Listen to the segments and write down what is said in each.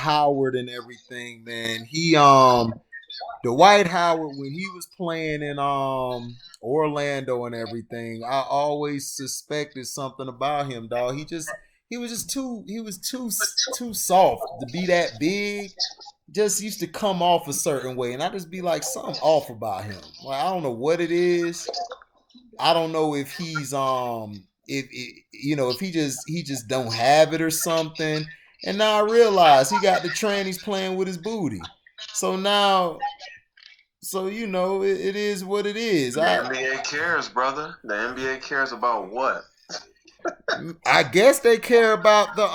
Howard and everything, man. Dwight Howard, when he was playing in Orlando and everything, I always suspected something about him, dog. He was too soft to be that big. Just used to come off a certain way, and I just be like, something off about him. Like, I don't know what it is. I don't know if he's if he just don't have it or something. And now I realize he got the trannies playing with his booty. So now, it is what it is. The NBA cares, brother. The NBA cares about what? I guess they care about the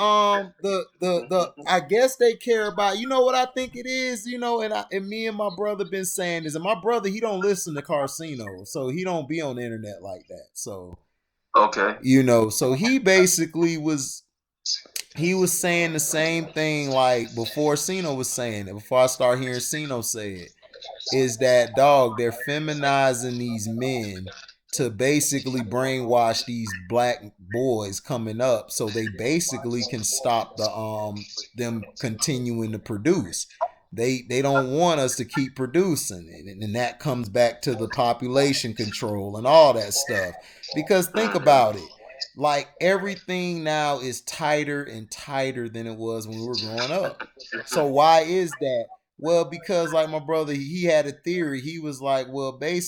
I guess they care about, you know what I think it is, and me and my brother been saying this, and my brother, he don't listen to Carcino, so he don't be on the internet like that. So Okay. so he was saying the same thing like before Sino was saying it, before I start hearing Sino say it, is that, dog, they're feminizing these men to basically brainwash these black boys coming up so they basically can stop them continuing to produce. They don't want us to keep producing, and that comes back to the population control and all that stuff. Because think about it, like, everything now is tighter and tighter than it was when we were growing up. So why is that? Well, because, like, my brother, he had a theory. He was like, well, they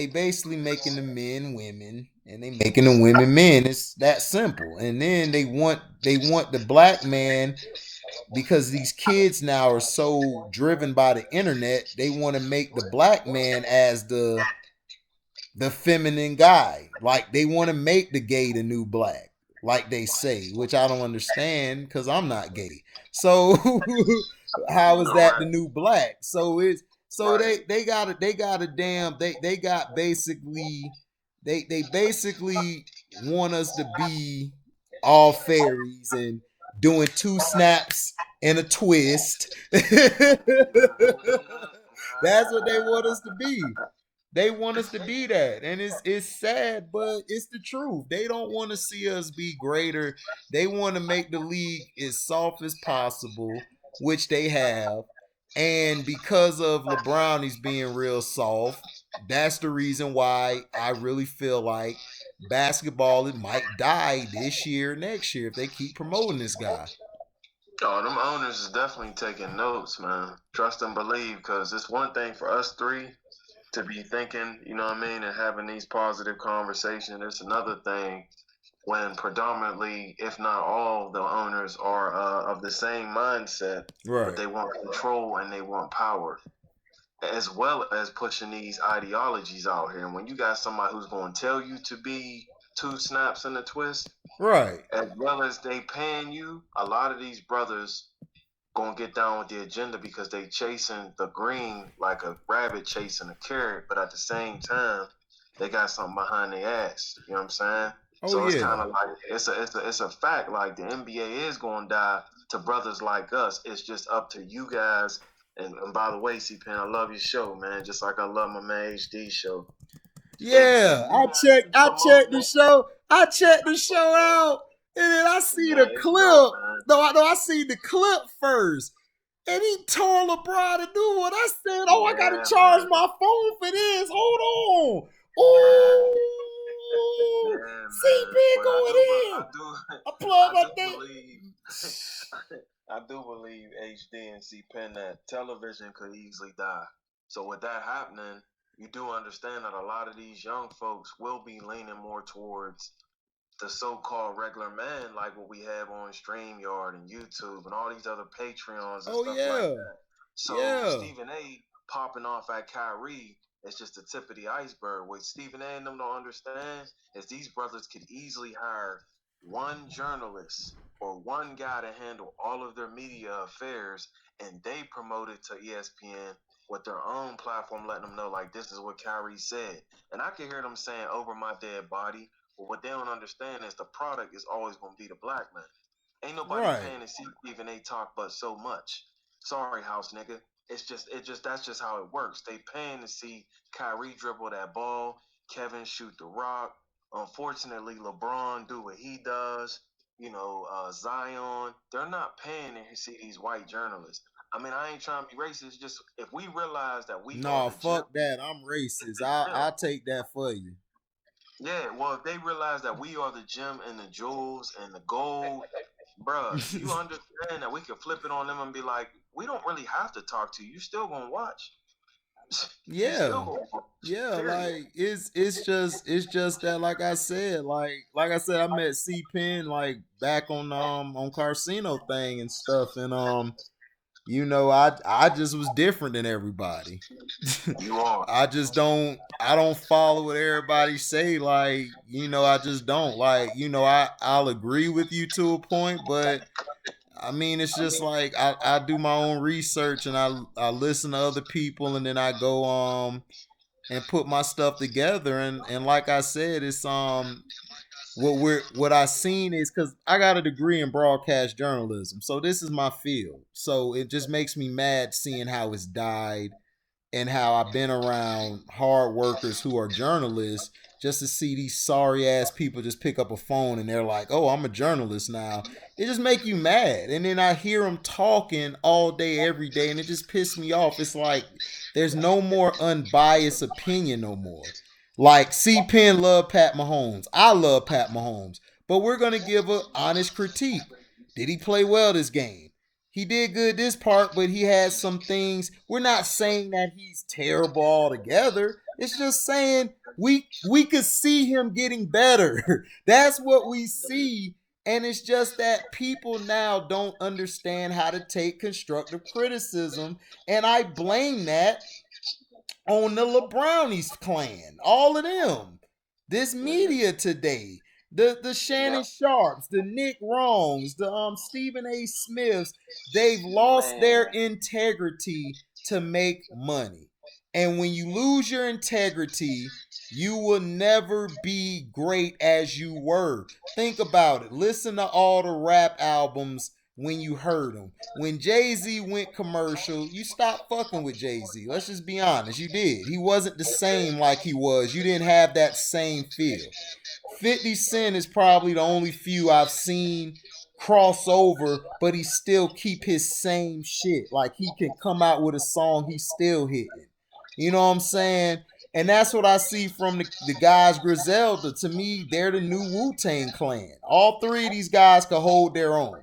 basically making the men women and they making the women men. It's that simple. And then they want the black man, because these kids now are so driven by the internet. They want to make the black man as the feminine guy. Like, they want to make the gay the new black, like they say, which I don't understand because I'm not gay. So how is that the Right. new black? So Right. they got basically they basically want us to be all fairies and doing two snaps and a twist. That's what they want us to be. They want us to be that, and it's sad, but it's the truth. They don't want to see us be greater. They want to make the league as soft as possible, which they have. And because of LeBron, he's being real soft. That's the reason why I really feel like basketball, it might die this year, next year, if they keep promoting this guy. Oh, them owners is definitely taking notes, man. Trust and believe, because it's one thing for us three to be thinking, you know what I mean, and having these positive conversations. It's another thing when predominantly, if not all, the owners are of the same mindset, but Right. they want control and they want power, as well as pushing these ideologies out here. And when you got somebody who's going to tell you to be two snaps and a twist, Right. as well as they paying you, a lot of these brothers gonna get down with the agenda because they chasing the green like a rabbit chasing a carrot, but at the same time, they got something behind their ass. You know what I'm saying? Oh So it's yeah. kind of like it's a fact. Like, the NBA is gonna die to brothers like us. It's just up to you guys. And by the way, CPenn, I love your show, man. Just like I love my man HD show. If Yeah, you I guys checked. keep I checked promoting the it, show. I checked the show out, and then I see man, the it's dope, clip. man. No, I see the clip first, and he told LeBron to do what I said. Oh, I gotta Yeah, charge man. my phone for this. Hold on. Ooh, Yeah, man. CP But going in. I plug I my do thing. believe, I do believe HD and CPenn that television could easily die. So with that happening, you do understand that a lot of these young folks will be leaning more towards the so-called regular man, like what we have on StreamYard and YouTube and all these other Patreons and Oh stuff like yeah, that. So yeah. Stephen A popping off at Kyrie is just the tip of the iceberg. What Stephen A and them don't understand is these brothers could easily hire one journalist or one guy to handle all of their media affairs, and they promote it to ESPN with their own platform, letting them know, like, this is what Kyrie said. And I can hear them saying over my dead body, but what they don't understand is the product is always going to be the black man. Ain't nobody Right. paying to see Stephen A talk but so much. Sorry, house nigga. That's just how it works. They paying to see Kyrie dribble that ball, Kevin shoot the rock. Unfortunately, LeBron do what he does. Zion, they're not paying to see these white journalists. I mean, I ain't trying to be racist. Just if we realize that we are No, the gym, fuck that. I'm racist. yeah, I'll take that for you. yeah. Well, if they realize that we are the gym and the jewels and the gold, bruh, you understand that we can flip it on them and be like, we don't really have to talk to you. You still gonna watch. You still Yeah. gonna watch. Yeah, Period. like it's just that like I said, I met CPenn like back on Carcino thing and stuff, and I just was different than everybody. You are. I don't follow what everybody say, like, I just don't, like, I'll agree with you to a point, but I mean, it's just like I do my own research, and I listen to other people, and then I go and put my stuff together, and like I said, it's what I seen is, because I got a degree in broadcast journalism, so this is my field. So it just makes me mad seeing how it's died, and how I've been around hard workers who are journalists, just to see these sorry ass people just pick up a phone and they're like, "Oh, I'm a journalist now." It just make you mad, and then I hear them talking all day, every day, and it just pisses me off. It's like there's no more unbiased opinion no more. Like, C Penn love Pat Mahomes, I love Pat Mahomes, but we're gonna give an honest critique. Did he play well this game? He did good this part, but he has some things. We're not saying that he's terrible altogether. It's just saying we could see him getting better. That's what we see. And it's just that people now don't understand how to take constructive criticism. And I blame that on the LeBrownies clan, all of them. This media today, the Shannon Sharps, the Nick Wrongs, the Stephen A. Smiths, they've lost their Man. integrity to make money. And when you lose your integrity, you will never be great as you were. Think about it. Listen to all the rap albums when you heard them. When Jay-Z went commercial, you stopped fucking with Jay-Z. Let's just be honest. You did. He wasn't the same like he was. You didn't have that same feel. 50 Cent is probably the only few I've seen cross over, but he still keep his same shit. Like, he can come out with a song, he's still hitting. You know what I'm saying? And that's what I see from the guys Griselda. To me, they're the new Wu-Tang Clan. All three of these guys can hold their own.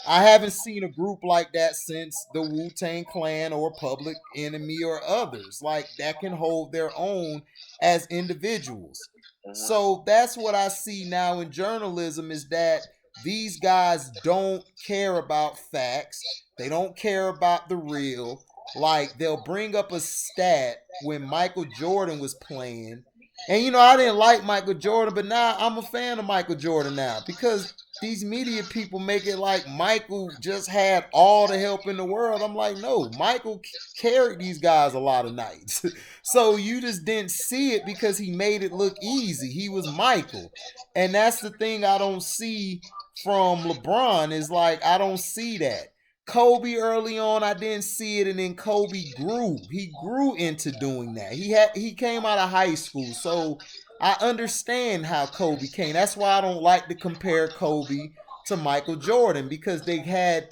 I haven't seen a group like that since the Wu Tang Clan or Public Enemy or others, like, that can hold their own as individuals. Mm-hmm. So that's what I see now in journalism, is that these guys don't care about facts. They don't care about the real. Like, they'll bring up a stat when Michael Jordan was playing. And I didn't like Michael Jordan, but now I'm a fan of Michael Jordan now, because these media people make it like Michael just had all the help in the world. I'm like, no, Michael carried these guys a lot of nights. So you just didn't see it because he made it look easy. He was Michael. And that's the thing I don't see from LeBron, is like, I don't see that. Kobe early on, I didn't see it, and then Kobe grew. He grew into doing that. He came out of high school, so I understand how Kobe came. That's why I don't like to compare Kobe to Michael Jordan, because they had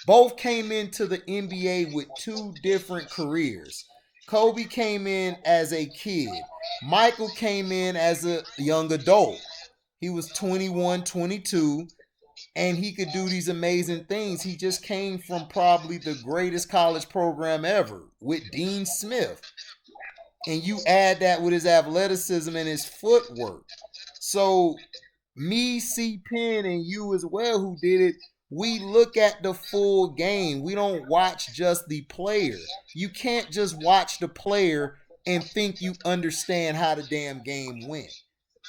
both came into the NBA with two different careers. Kobe came in as a kid. Michael came in as a young adult. He was 21, 22, and he could do these amazing things. He just came from probably the greatest college program ever with Dean Smith, and you add that with his athleticism and his footwork. So me, C Penn, and you as well, who did it, we look at the full game. We don't watch just the player. You can't just watch the player and think you understand how the damn game went.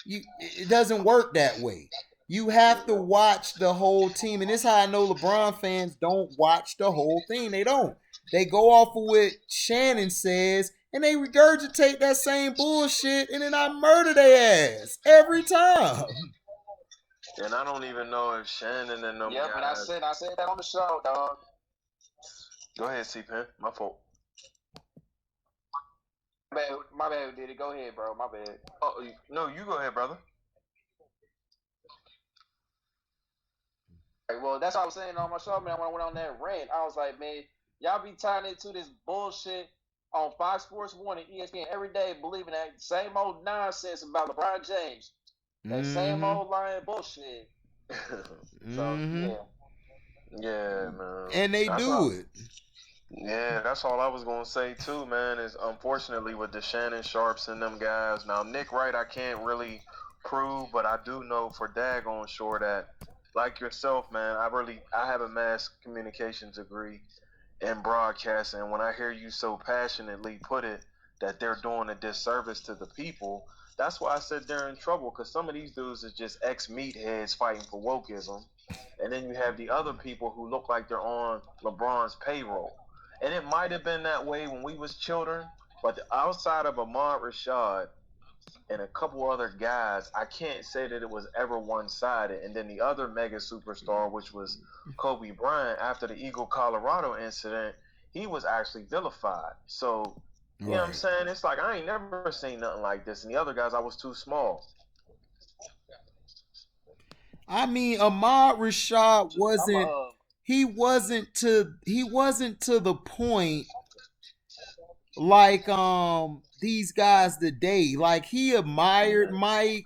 It doesn't work that way. You have to watch the whole team. And this is how I know LeBron fans don't watch the whole thing. They don't. They go off of what Shannon says, and they regurgitate that same bullshit, and then I murder their ass every time. And I don't even know if Shannon and them Yep, guys. and I said that on the show, dog. Go ahead, CPenn. My fault. My bad, did it? Go ahead, bro. My bad. Oh no, you go ahead, brother. Well, that's what I was saying on my show, man. When I went on that rant, I was like, man, y'all be tying into this bullshit on Fox Sports 1 and ESPN every day, believing that same old nonsense about LeBron James. That same Mm-hmm. old lying bullshit. So, Mm-hmm. yeah. Yeah, man. And they That's do all. it. Yeah, that's all I was gonna say too, man. Is unfortunately with the Shannon Sharps and them guys. Now Nick Wright, I can't really prove, but I do know for daggone sure that, like yourself, man, I have a mass communications degree in broadcasting. And when I hear you so passionately put it that they're doing a disservice to the people, that's why I said they're in trouble. Because some of these dudes is just ex meatheads fighting for wokeism, and then you have the other people who look like they're on LeBron's payroll. And it might have been that way when we was children, but outside of Ahmad Rashad and a couple other guys, I can't say that it was ever one sided. And then the other mega superstar, which was Kobe Bryant, after the Eagle Colorado incident, he was actually vilified. So, you know what I'm Right. saying? It's like I ain't never seen nothing like this. And the other guys, I was too small. I mean, Ahmad Rashad I'm wasn't a, he wasn't to the point like these guys today. Like he admired Mike,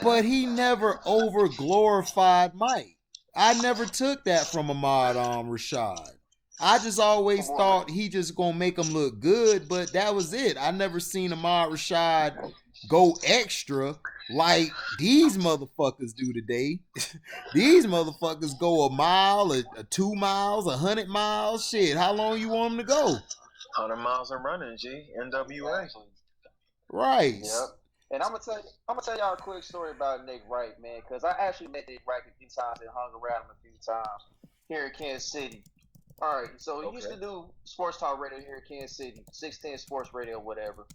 but he never over glorified Mike. I never took that from Ahmad Rashad. I just always thought he just gonna make him look good, but that was it. I never seen Ahmad Rashad go extra like these motherfuckers do today. These motherfuckers go a mile, a 2 miles, 100 miles. Shit, how long you want them to go? 100 miles and running, G. NWA. Right. Yep. And I'm gonna tell y'all a quick story about Nick Wright, man, because I actually met Nick Wright a few times and hung around him a few times here in Kansas City. All right, so he used Okay. to do sports talk radio here in Kansas City, 610 Sports Radio, whatever.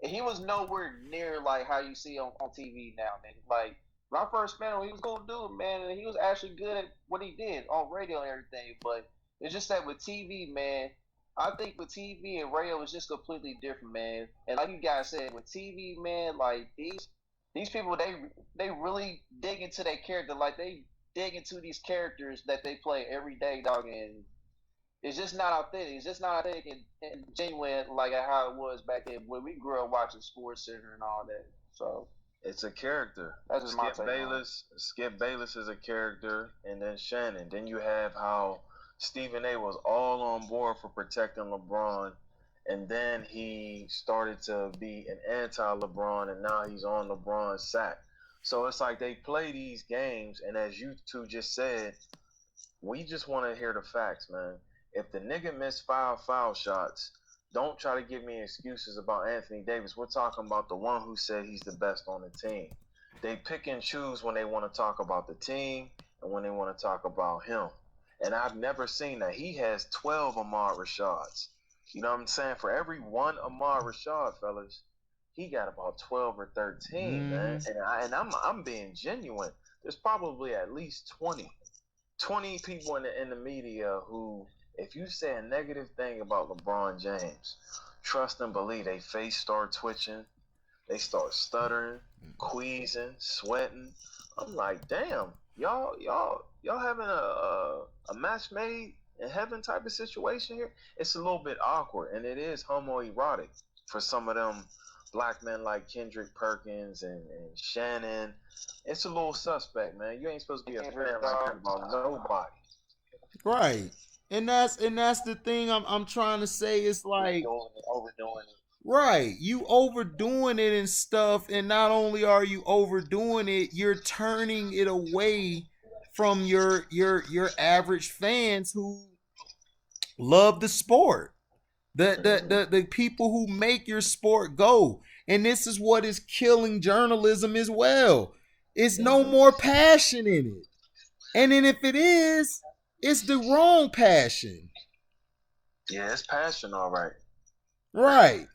And he was nowhere near like how you see on TV now, man. Like when I first met him, he was gonna do it, man, and he was actually good at what he did on radio and everything. But it's just that with TV, man, I think with TV and radio is just completely different, man. And like you guys said, with TV, man, like these people, they really dig into their character, like they dig into these characters that they play every day, dog, and it's just not authentic. It's just not authentic and genuine like how it was back then when we grew up watching Sports Center and all that. So It's a character. that's just my take on it. Skip Bayless is a character, and then Shannon. Then you have how Stephen A was all on board for protecting LeBron, and then he started to be an anti-LeBron, and now he's on LeBron's side. So it's like they play these games, and as you two just said, we just want to hear the facts, man. If the nigga missed five foul shots, don't try to give me excuses about Anthony Davis. We're talking about the one who said he's the best on the team. They pick and choose when they want to talk about the team and when they want to talk about him. And I've never seen that. He has 12 Ahmad Rashads. You know what I'm saying? For every one Ahmad Rashad, fellas, he got about 12 or 13, man. Mm-hmm. And I'm being genuine. There's probably at least 20 people in the media who, if you say a negative thing about LeBron James, trust and believe they face start twitching, they start stuttering, queasing, sweating. I'm like, damn, y'all having a match made in heaven type of situation here. It's a little bit awkward, and it is homoerotic for some of them black men like Kendrick Perkins and Shannon. It's a little suspect, man. You ain't supposed to be a fan like that about nobody. Right. And that's the thing I'm trying to say. It's like Overdoing it. right, you overdoing it and stuff, and not only are you overdoing it, you're turning it away from your average fans who love the sport. The people who make your sport go. And this is what is killing journalism as well. It's no more passion in it. And then if it is, it's the wrong passion. Yeah, it's passion, all right. Right.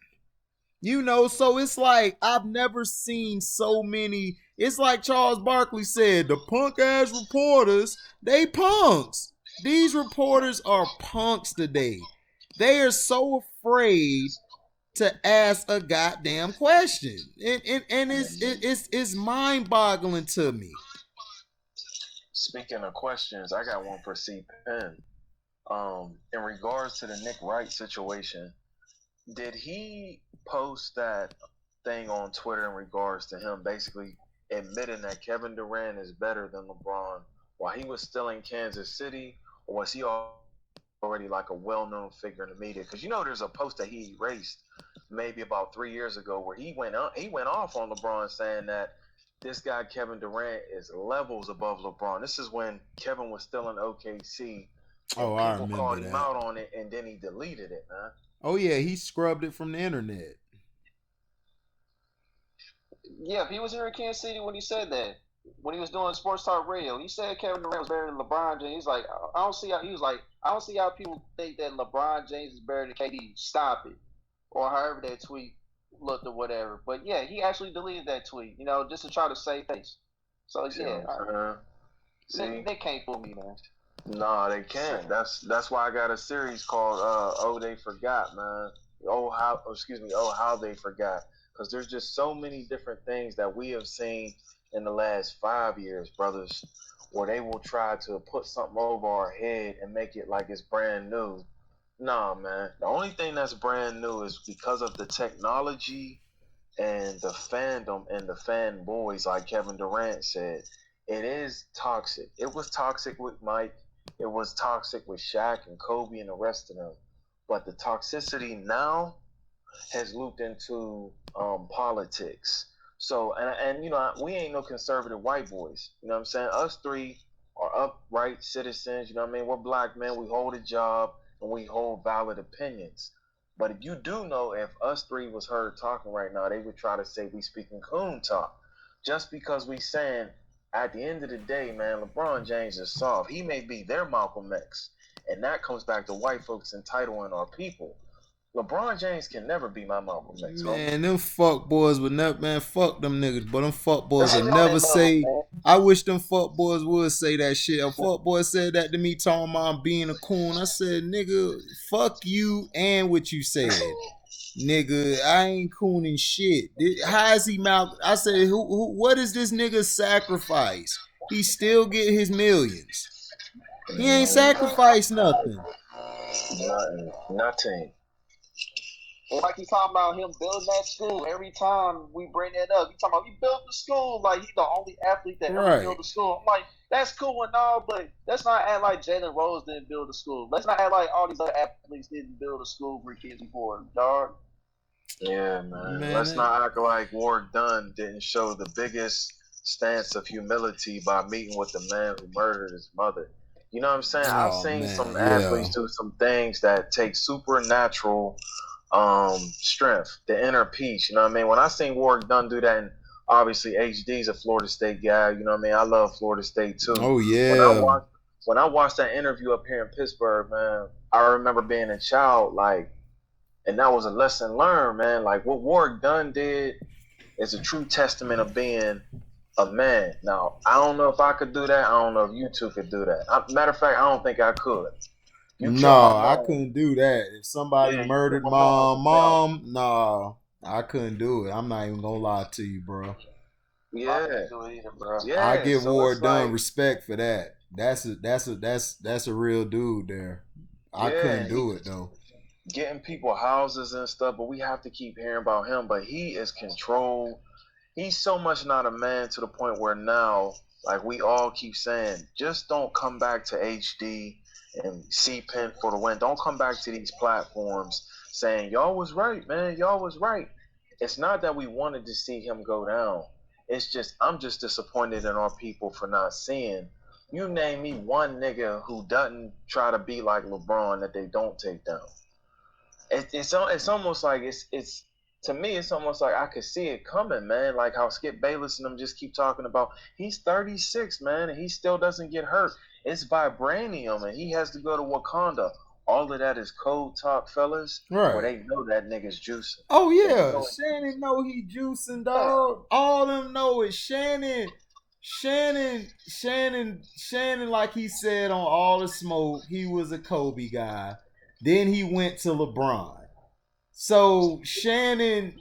So it's like I've never seen so many. It's like Charles Barkley said, the punk ass reporters, they punks. These reporters are punks today. They are so afraid to ask a goddamn question. And it's mind boggling to me. Speaking of questions, I got one for CPenn. In regards to the Nick Wright situation, did he post that thing on Twitter in regards to him basically admitting that Kevin Durant is better than LeBron while he was still in Kansas City, or was he already like a well-known figure in the media? Because there's a post that he erased maybe about 3 years ago where he went off on LeBron saying that this guy Kevin Durant is levels above LeBron. This is when Kevin was still in OKC, and Oh, I people remember called him that. out on it, and then he deleted it, man. Oh yeah, he scrubbed it from the internet. Yeah, he was here in Kansas City when he said that. When he was doing sports talk radio, he said Kevin Durant was better than LeBron James. He's like, I don't see how he was like, I don't see how people think that LeBron James is better than KD. Stop it, or however that tweet looked or whatever. But yeah, he actually deleted that tweet, just to try to save face. So yeah, they can't fool me, man. No, they can't. That's why I got a series called "Oh They Forgot," man. Oh how they forgot. Because there's just so many different things that we have seen in the last 5 years, brothers, where they will try to put something over our head and make it like it's brand new. Nah, man. The only thing that's brand new is because of the technology and the fandom and the fanboys, like Kevin Durant said. It is toxic. It was toxic with Mike. It was toxic with Shaq and Kobe and the rest of them. But the toxicity now has looped into politics. So, we ain't no conservative white boys. You know what I'm saying? Us three are upright citizens. You know what I mean? We're black men. We hold a job and we hold valid opinions. But if you do know, if us three was heard talking right now, they would try to say we speaking coon talk. Just because we saying, at the end of the day, man, LeBron James is soft. He may be their Malcolm X. And that comes back to white folks entitling our people. LeBron James can never be my Malcolm X, homie. Man, them fuck boys would never, man, fuck them niggas, but them fuck boys I would know they never love him, say, man. I wish them fuck boys would say that shit. A fuck boy said that to me talking about I'm being a coon. I said, nigga, fuck you and what you said. Nigga, I ain't cooning shit. How is he Malcolm? I said, what is this nigga sacrifice? He still get his millions. He ain't sacrificed nothing. Nothing. And like he's talking about him building that school. Every time we bring that up, he talking about he built the school. Like he's the only athlete that ever built the school. I'm like, that's cool and all, but let's not act like Jalen Rose didn't build the school. Let's not act like all these other athletes didn't build a school for kids before, dog. Yeah, man. Let's not act like Warrick Dunn didn't show the biggest stance of humility by meeting with the man who murdered his mother. You know what I'm saying? I've seen some athletes do some things that take supernatural strength, the inner peace. You know what I mean? When I seen Warrick Dunn do that, and obviously HD's a Florida State guy. You know what I mean? I love Florida State too. Oh yeah. When I watched that interview up here in Pittsburgh, man, I remember being a child, like, and that was a lesson learned, man. Like what Warrick Dunn did is a true testament of being a man. Now, I don't know if I could do that. I don't know if you two could do that. Matter of fact, I don't think I could. I couldn't do that. If somebody murdered my mom, nah, I couldn't do it. I'm not even gonna lie to you, bro. Yeah, I give Warrick Dunn respect for that. That's a real dude there. I couldn't do it though. Getting people houses and stuff, but we have to keep hearing about him. But he is controlled. He's so much not a man to the point where now, like we all keep saying, just don't come back to HD and CPenn for the win. Don't come back to these platforms saying y'all was right, man. Y'all was right. It's not that we wanted to see him go down. It's just I'm just disappointed in our people for not seeing. You name me one nigga who doesn't try to be like LeBron that they don't take down. It's almost like it's to me it's almost like I could see it coming, man. Like how Skip Bayless and them just keep talking about he's 36, man, and he still doesn't get hurt. It's vibranium, and he has to go to Wakanda. All of that is code talk, fellas. Right. Where they know that nigga's juicing. Oh yeah, Shannon know he juicing, dog. All them know is Shannon, like he said on All the Smoke, he was a Kobe guy. Then he went to LeBron. So Shannon,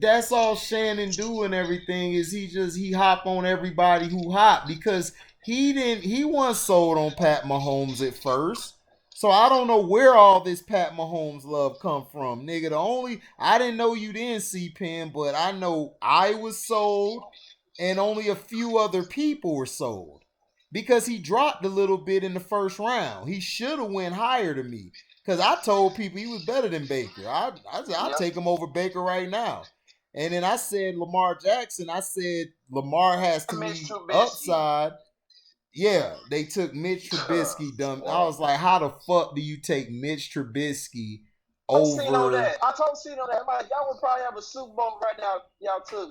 that's all Shannon do and everything is he hop on everybody who hop because He wasn't sold on Pat Mahomes at first. So I don't know where all this Pat Mahomes love come from, nigga. I didn't know you didn't CPenn, but I know I was sold, and only a few other people were sold because he dropped a little bit in the first round. He should have went higher to me because I told people he was better than Baker. I'll take him over Baker right now. And then I said Lamar Jackson. I said Lamar has to me upside. Yeah, they took Mitch Trubisky. Dumb. I was like, how the fuck do you take Mitch Trubisky over? I told Cino that. I'm like, y'all would probably have a Super Bowl right now. Y'all took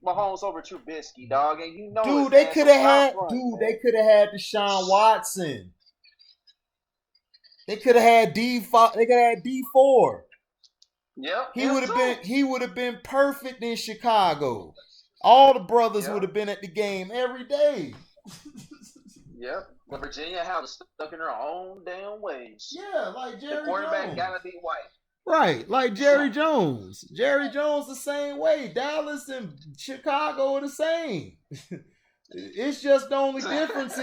Mahomes over Trubisky, dog, and you know Dude, it, they man. could have had. Dude, they could have had Deshaun Watson. They could have had D5. They could have had D4. Yeah, He would have been perfect in Chicago. All the brothers would have been at the game every day. Yep. But Virginia House stuck in her own damn ways. Yeah, like Jerry Jones. The quarterback gotta be white. Right, like Jerry Jones. Jerry Jones the same way. Dallas and Chicago are the same. It's just the only difference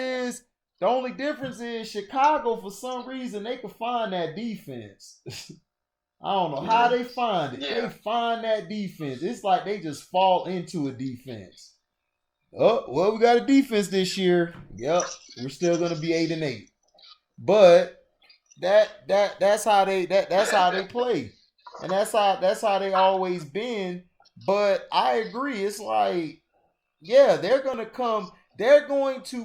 is Chicago, for some reason, they can find that defense. I don't know how they find it. Yeah. They find that defense. It's like they just fall into a defense. Oh, well, we got a defense this year. Yep, we're still gonna be 8-8. But that's how they play, and that's how they always been. But I agree. It's like, yeah, they're going to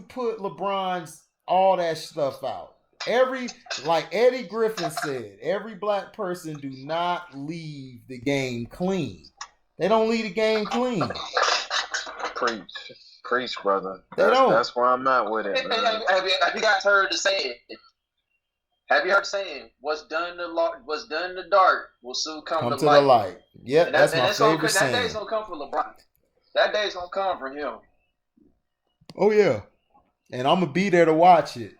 put LeBron's all that stuff out. Like Eddie Griffin said, every black person do not leave the game clean. They don't leave the game clean. Preach, brother. That's where I'm at with it. Have you guys heard the saying? Have you heard the saying? What's done in the dark will soon come to the light. Yeah, that's my favorite saying. That day's gonna come for LeBron. That day's gonna come for him. Oh yeah, and I'm gonna be there to watch it.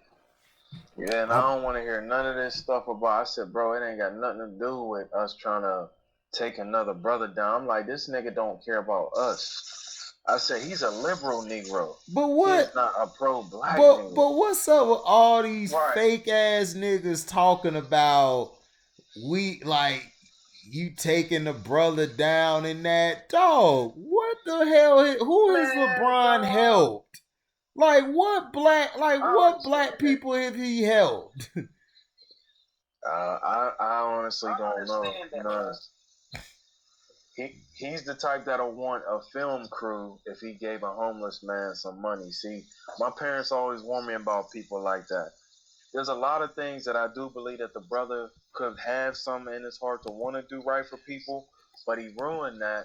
Yeah, and I don't want to hear none of this stuff about. I said, bro, it ain't got nothing to do with us trying to take another brother down. I'm like, this nigga don't care about us. I said he's a liberal Negro. But what? He's not a pro-black nigga. But what's up with all these fake ass niggas talking about you taking the brother down in that dog? What the hell? Who has LeBron helped? What black people have he helped? I honestly don't know. He's the type that'll want a film crew if he gave a homeless man some money. See, my parents always warn me about people like that. There's a lot of things that I do believe that the brother could have something in his heart to want to do right for people, but he ruined that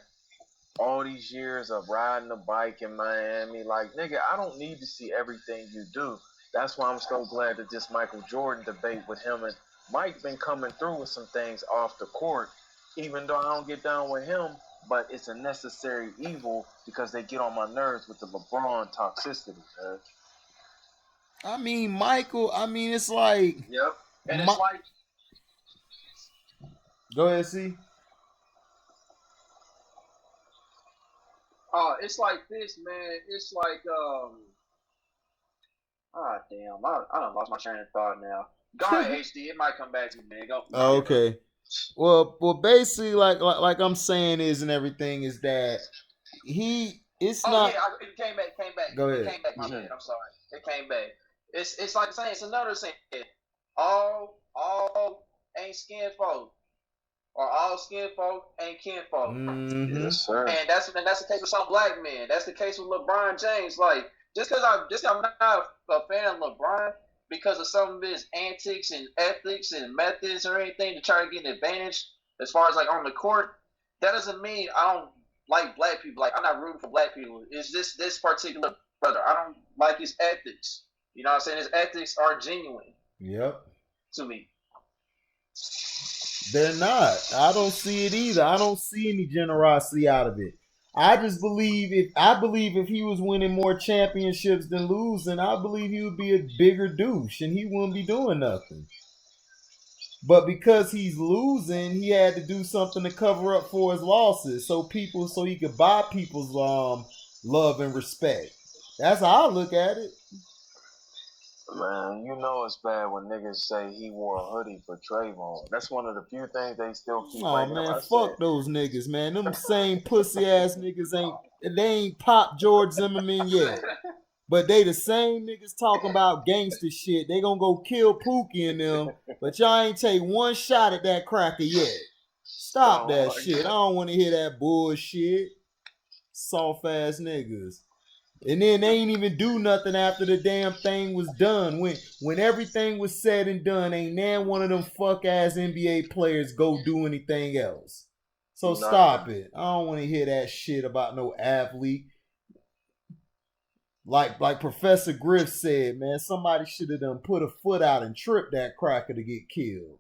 all these years of riding a bike in Miami. Like, nigga, I don't need to see everything you do. That's why I'm so glad that this Michael Jordan debate with him and Mike been coming through with some things off the court, even though I don't get down with him, but it's a necessary evil because they get on my nerves with the LeBron toxicity, man. I mean, Michael, it's like... Yep. And it's like... Go ahead, see. It's like this, man. It's like, damn. I done lost my train of thought now. Go ahead, HD. It might come back to me, man. Go. Okay. Well, basically, like I'm saying is and everything is that it's not. Yeah, it came back. Go ahead. It came back. My bad. I'm sorry. It came back. It's like saying it's another saying. All ain't skin folk, or all skin folk ain't kin folk. Mm-hmm. Yes, sir. And that's the case with some black men. That's the case with LeBron James. Like just because I'm not a fan of LeBron because of some of his antics and ethics and methods or anything to try to get an advantage as far as like on the court, that doesn't mean I don't like black people. Like I'm not rooting for black people. It's just this particular brother. I don't like his ethics. You know what I'm saying? His ethics are genuine. Yep. To me. They're not. I don't see it either. I don't see any generosity out of it. I just believe if he was winning more championships than losing, I believe he would be a bigger douche and he wouldn't be doing nothing. But because he's losing, he had to do something to cover up for his losses, so he could buy people's love and respect. That's how I look at it. Man, you know it's bad when niggas say he wore a hoodie for Trayvon. That's one of the few things they still keep Oh bringing up. man, I said, fuck those niggas, man. Them same pussy ass niggas ain't pop George Zimmerman yet. But they the same niggas talking about gangster shit. They gonna go kill Pookie and them, but y'all ain't take one shot at that cracker yet. Stop oh that my shit. I God. don't want to hear that bullshit. Soft ass niggas. And then they ain't even do nothing after the damn thing was done. When everything was said and done, ain't nan one of them fuck ass NBA players go do anything else. So stop Nothing. it. I don't want to hear that shit about no athlete. Like Professor Griff said, man, somebody should have done put a foot out and tripped that cracker to get killed.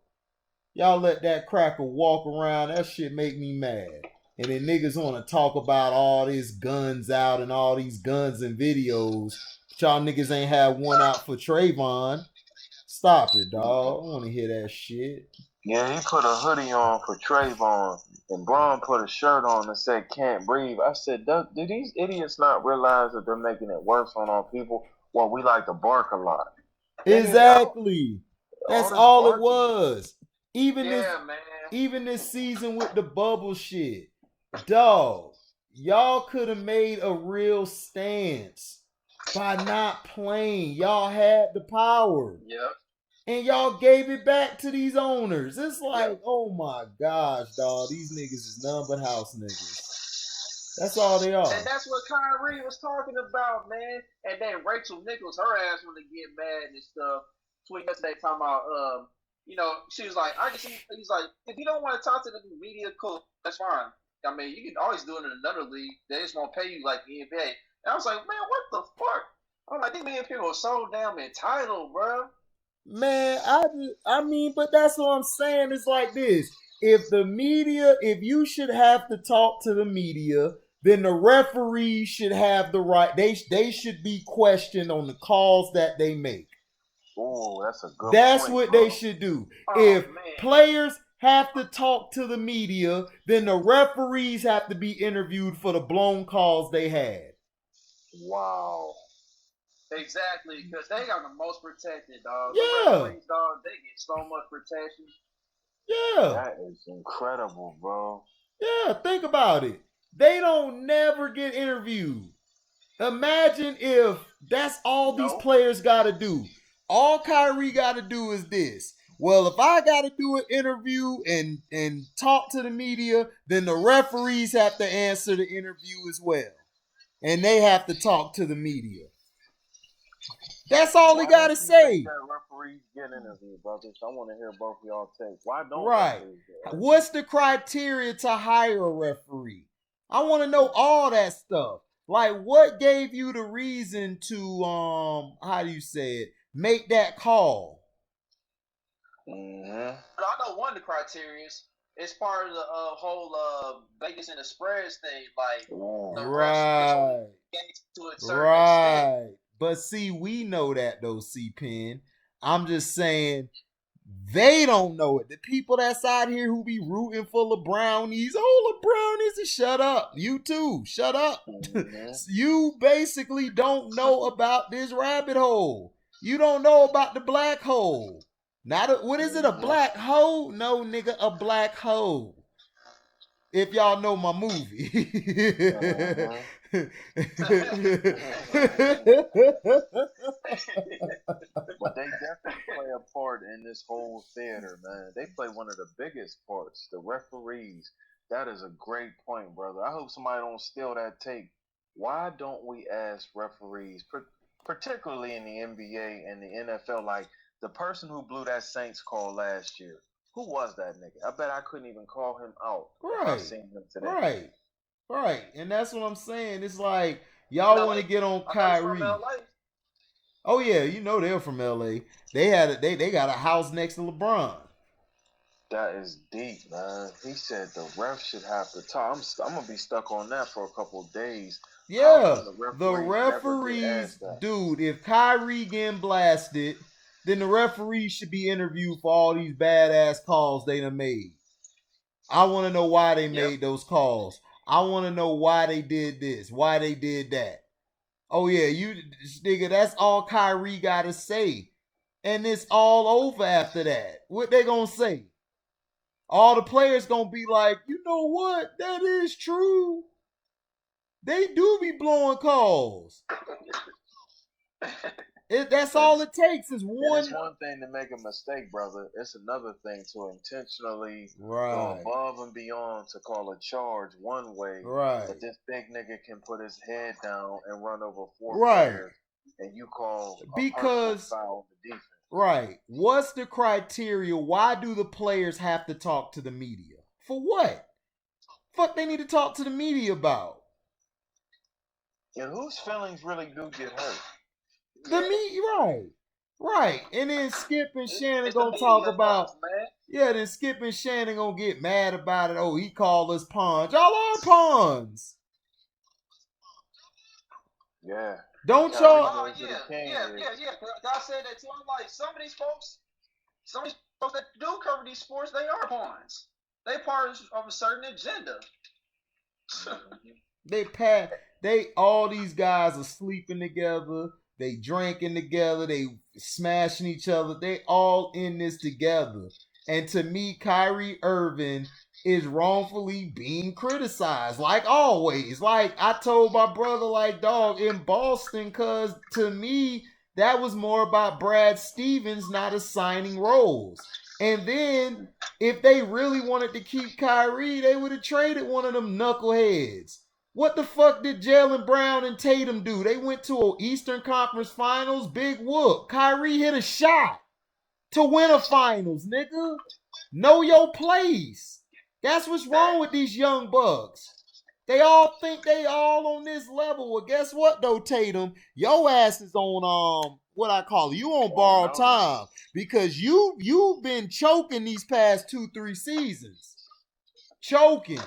Y'all let that cracker walk around. That shit make me mad. And then niggas want to talk about all these guns out and all these guns and videos. But y'all niggas ain't had one out for Trayvon. Stop it, dog. I don't want to hear that shit. Yeah, he put a hoodie on for Trayvon, and Braun put a shirt on that said "Can't Breathe." I said, do these idiots not realize that they're making it worse on our people? Well, we like to bark a lot. Nigga, Exactly. all That's this all it barking. was. Even this Yeah, man. even this season with the bubble shit. Dog, y'all could have made a real stance by not playing. Y'all had the power. Yep. And y'all gave it back to these owners. It's like, Yep. oh my gosh, dog. These niggas is none but house niggas. That's all they And are. that's what Kyrie was talking about, man. And then Rachel Nichols, her ass want to get mad and stuff. Tweet yesterday talking about, she was like, he's like, if you don't want to talk to the media, cool, that's fine. I mean, you can always do it in another league. They just won't pay you like the NBA. And I was like, man, what the fuck? I'm like, these million people are so damn entitled, bro. Man, I mean, but that's what I'm saying. It's like this. If you should have to talk to the media, then the referees should have the right. They should be questioned on the calls that they make. Oh, that's a good That's point, what they bro. should do. Oh If man. players have to talk to the media, then the referees have to be interviewed for the blown calls they had. Wow. Exactly, because they got the most protected, dog. The Yeah, referees, dog, they get so much protection. yeah. That is incredible, bro. Yeah, think about it. They don't never get interviewed. Imagine if that's all these No. players got to do. All Kyrie got to do is this. Well, if I got to do an interview and talk to the media, then the referees have to answer the interview as well, and they have to talk to the media. That's all he Why got don't to you think say. that referees get interviewed, brothers? I want to hear both of y'all take. Why don't Right. referees get interviewed? What's the criteria to hire a referee? I want to know all that stuff. Like, what gave you the reason to how do you say it, make that call? Mm-hmm. But I know one of the criteria is part of the whole Vegas and the spreads thing. Like the refs is only Right. games to a certain extent. Right. But see, we know that though, CPenn. I'm just saying they don't know it. The people that's out here who be rooting for LeBrownies, oh LeBrownies, shut up. You too, shut up. Mm-hmm. You basically don't know about this rabbit hole. You don't know about the black hole. What is it? A Mm-hmm. black hole? No, nigga, a black hole. If y'all know my movie. But they definitely play a part in this whole theater, man. They play one of the biggest parts. The referees. That is a great point, brother. I hope somebody don't steal that take. Why don't we ask referees, particularly in the NBA and the NFL, like the person who blew that Saints call last year? Who was that nigga? I bet I couldn't even call him out if I Right. seen him today. Right. Right. And that's what I'm saying. It's like In y'all want LA, to get on I know he's from Kyrie. LA. Oh yeah, you know they're from LA. They got a house next to LeBron. That is deep, man. He said the ref should have to talk. I'm gonna be stuck on that for a couple of days. How Yeah, come the the referees never get referees, asked that? dude, if Kyrie getting blasted, then the referees should be interviewed for all these badass calls they done made. I want to know why they Yep. made those calls. I want to know why they did this, why they did that. Oh yeah, you nigga, that's all Kyrie gotta say. And it's all over after that. What they gonna say? All the players gonna be like, you know what? That is true. They do be blowing calls. That's all it takes is And it's one. one thing to make a mistake, brother. It's another thing to intentionally go Right, above and beyond to call a charge one way, right, but this big nigga can put his head down and run over four right. players, and you call a personal Because foul on the defense. right, what's the criteria? Why do the players have to talk to the media? For what? Fuck, they need to talk to the media about. And whose feelings really do get hurt? The media, right, right. And then Skip and Shannon It's the gonna talk media about. bugs, man. Yeah, then Skip and Shannon gonna get mad about it. Oh, he called us pawns. Y'all are pawns. Yeah. Don't Kyrie y'all? Oh goes to the yeah, king yeah, is. yeah, yeah. God said that too. I'm like, some of these folks that do cover these sports, they are pawns. They part of a certain agenda. They all these guys are sleeping together. They drinking together. They smashing each other. They all in this together. And to me, Kyrie Irving is wrongfully being criticized, like always. Like I told my brother, like dog in Boston, cause to me that was more about Brad Stevens not assigning roles. And then if they really wanted to keep Kyrie, they would have traded one of them knuckleheads. What the fuck did Jalen Brown and Tatum do? They went to an Eastern Conference Finals. Big whoop. Kyrie hit a shot to win a finals, nigga. Know your place. That's what's wrong with these young bucks. They all think they all on this level. Well, guess what though, Tatum? Your ass is on what I call it. You on borrowed time because you've been choking these past 2-3 seasons. Choking.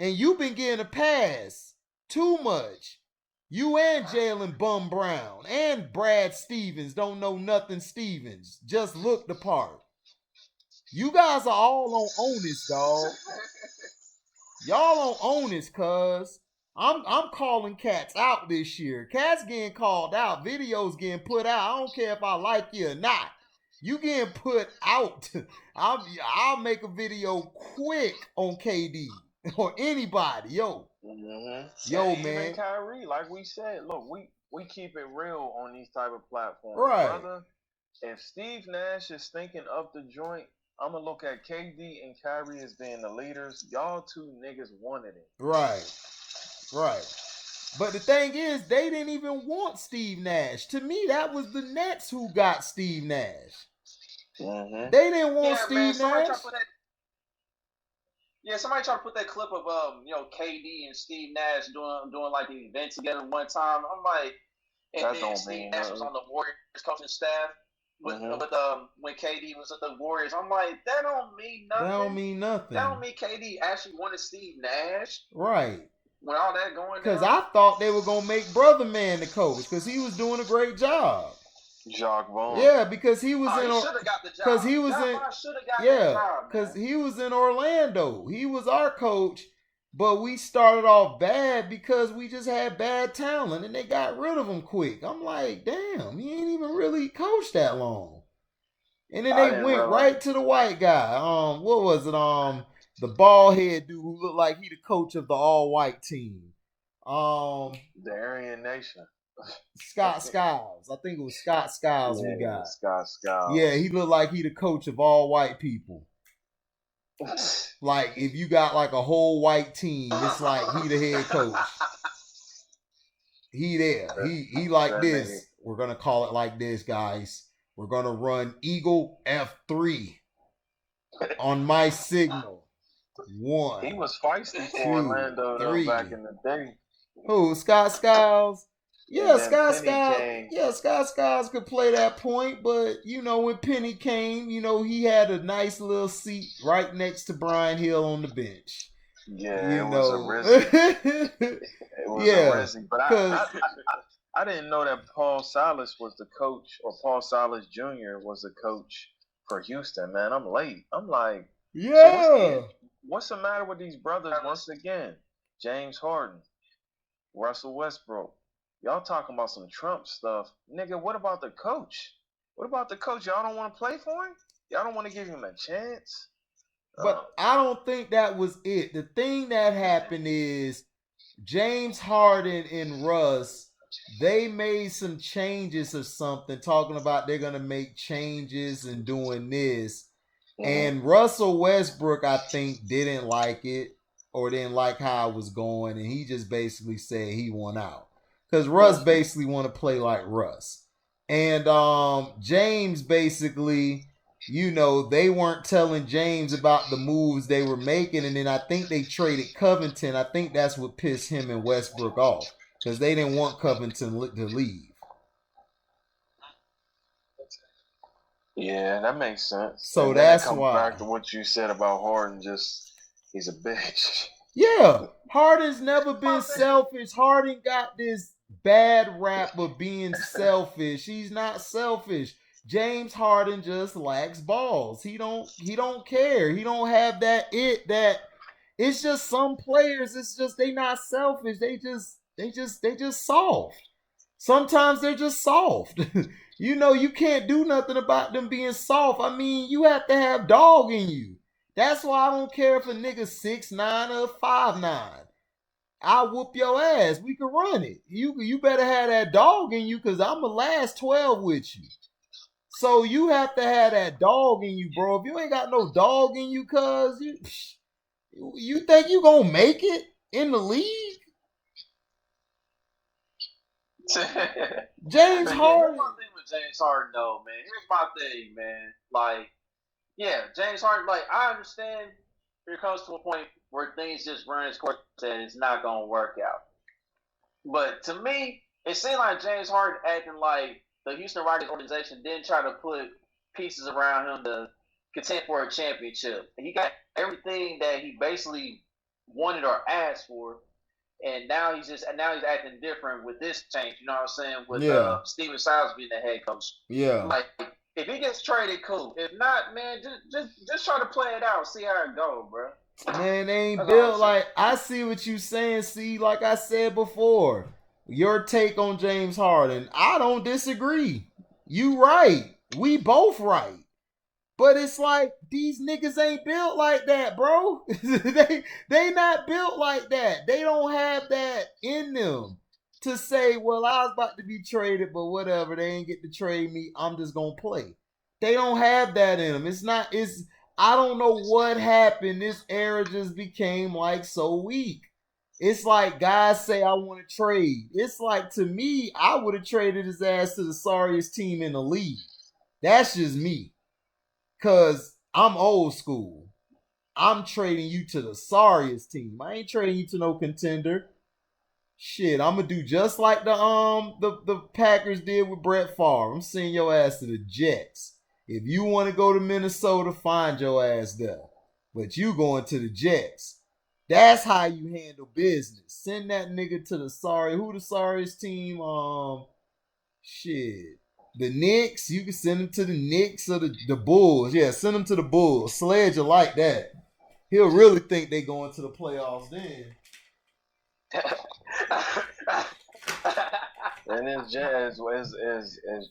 And you've been getting a pass too much. You and Jalen Bum Brown and Brad Stevens don't know nothing Stevens. Just look the part. You guys are all on onus, dog. Y'all on onus, cuz. I'm calling cats out this year. Cats getting called out. Videos getting put out. I don't care if I like you or not. You getting put out. I'll make a video quick on KD or anybody. Yo, yo, And even man. Kyrie, like we said, look, we keep it real on these type of platforms, Right, brother. If Steve Nash is thinking up the joint, I'm gonna look at KD and Kyrie as being the leaders. Y'all two niggas wanted it. right, right. But the thing is, they didn't even want Steve Nash. To me, that was the Nets who got Steve Nash. Mm-hmm. They didn't want Yeah, man. Steve Nash. Somebody tried to put that clip of KD and Steve Nash doing like the event together one time. I'm like, and That then don't Steve mean Nash was on the Warriors coaching staff with Mm-hmm. when KD was with the Warriors. I'm like, that don't mean That nothing. don't mean nothing. That don't mean KD actually wanted Steve Nash. Right. When all that going Because down. I thought they were going to make Brother Man the coach because he was doing a great job. Jacques Vaughn. Yeah, because he was He in. should have got the job. Because he was in. Should have got Yeah, that job, because he was in Orlando. He was our coach, but we started off bad because we just had bad talent, and they got rid of him quick. I'm like, damn, he ain't even really coached that long. And then they went right to the white guy. What was it? The bald head dude who looked like he the coach of the all white team. The Aryan Nation. Scott Skiles. I think it was Scott Skiles we got. Scott Skiles. Yeah, he looked like he the coach of all white people. Like if you got like a whole white team, it's like he the head coach. He there. He like this. We're gonna call it like this, guys. We're gonna run Eagle F3 on my signal. 1. He was feisty for Orlando though, back in the day. Who? Scott Skiles? Yeah, Scott Skiles. Yeah, Scott Skiles could play that point, but when Penny came, he had a nice little seat right next to Brian Hill on the bench. Yeah, it was a risk. It was a risk. But I didn't know that Paul Silas was the coach, or Paul Silas Jr. was the coach for Houston. Man, I'm late. I'm like, yeah. So what's the matter with these brothers once again? James Harden, Russell Westbrook, Y'all talking about some Trump stuff. Nigga, what about the coach? What about the coach? Y'all don't want to play for him? Y'all don't want to give him a chance? But I don't think that was it. The thing that happened is James Harden and Russ, they made some changes or something, talking about they're going to make changes and doing this. And Russell Westbrook, I think, didn't like it or didn't like how it was going. And he just basically said he won out. Because Russ basically want to play like Russ. And James basically, they weren't telling James about the moves they were making. And then I think they traded Covington. I think that's what pissed him and Westbrook off. Because they didn't want Covington to leave. Yeah, that makes sense. So that's why. Back to what you said about Harden, he's a bitch. Yeah, Harden's never been selfish. Harden got this bad rap of being selfish. He's not selfish. James Harden just lacks balls. He don't care. He don't have that it's just some players, it's just they not selfish. They just soft. Sometimes they're just soft. You can't do nothing about them being soft. I mean, you have to have dog in you. That's why I don't care if a nigga 6'9" or 5'9". I'll whoop your ass. We can run it. You better have that dog in you because I'm the last 12 with you. So you have to have that dog in you, bro. If you ain't got no dog in you, cuz you think you gonna make it in the league? James Harden. Here's my thing with James Harden, though, man. Here's my thing, man. Like, yeah, James Harden. Like, I understand. There comes to a point where things just run its course and it's not gonna work out. But to me, it seemed like James Harden acting like the Houston Rockets organization didn't try to put pieces around him to contend for a championship. And he got everything that he basically wanted or asked for. And now he's acting different with this change. You know what I'm saying? With Steven Silas being the head coach. Yeah. Like, if he gets traded, cool. If not, man, just try to play it out, see how it goes, bro. Man, they ain't built like. I see what you saying. See, like I said before, your take on James Harden, I don't disagree. You right. We both right. But it's like these niggas ain't built like that, bro. they not built like that. They don't have that in them to say, well, I was about to be traded, but whatever. They ain't get to trade me. I'm just gonna play. They don't have that in them. I don't know what happened. This era just became like so weak. It's like guys say I want to trade. It's like, to me, I would have traded his ass to the sorriest team in the league. That's just me. Cause I'm old school. I'm trading you to the sorriest team. I ain't trading you to no contender. Shit, I'm gonna do just like the Packers did with Brett Favre. I'm sending your ass to the Jets. If you want to go to Minnesota, find your ass there. But you going to the Jets. That's how you handle business. Send that nigga to the sorriest team? Shit. The Knicks, you can send him to the Knicks or the Bulls. Yeah, send him to the Bulls. Sledge will like that. He'll really think they going to the playoffs then. And is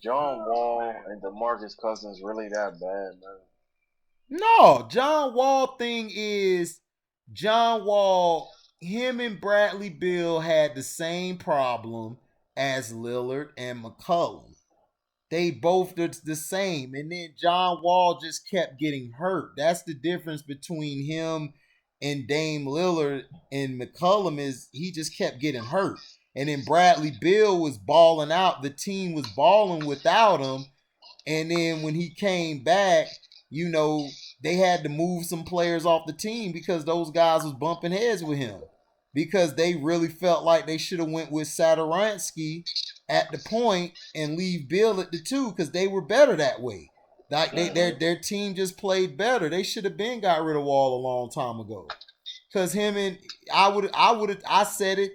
John Wall and DeMarcus Cousins really that bad, man? No, John Wall thing is John Wall, him and Bradley Beal had the same problem as Lillard and McCollum. They both did the same. And then John Wall just kept getting hurt. That's the difference between him and Dame Lillard and McCollum, is he just kept getting hurt. And then Bradley Beal was balling out. The team was balling without him. And then when he came back, they had to move some players off the team because those guys was bumping heads with him. Because they really felt like they should have went with Satoransky at the point and leave Bill at the 2 because they were better that way. Like their team just played better. They should have been got rid of Wall a long time ago. Because I said it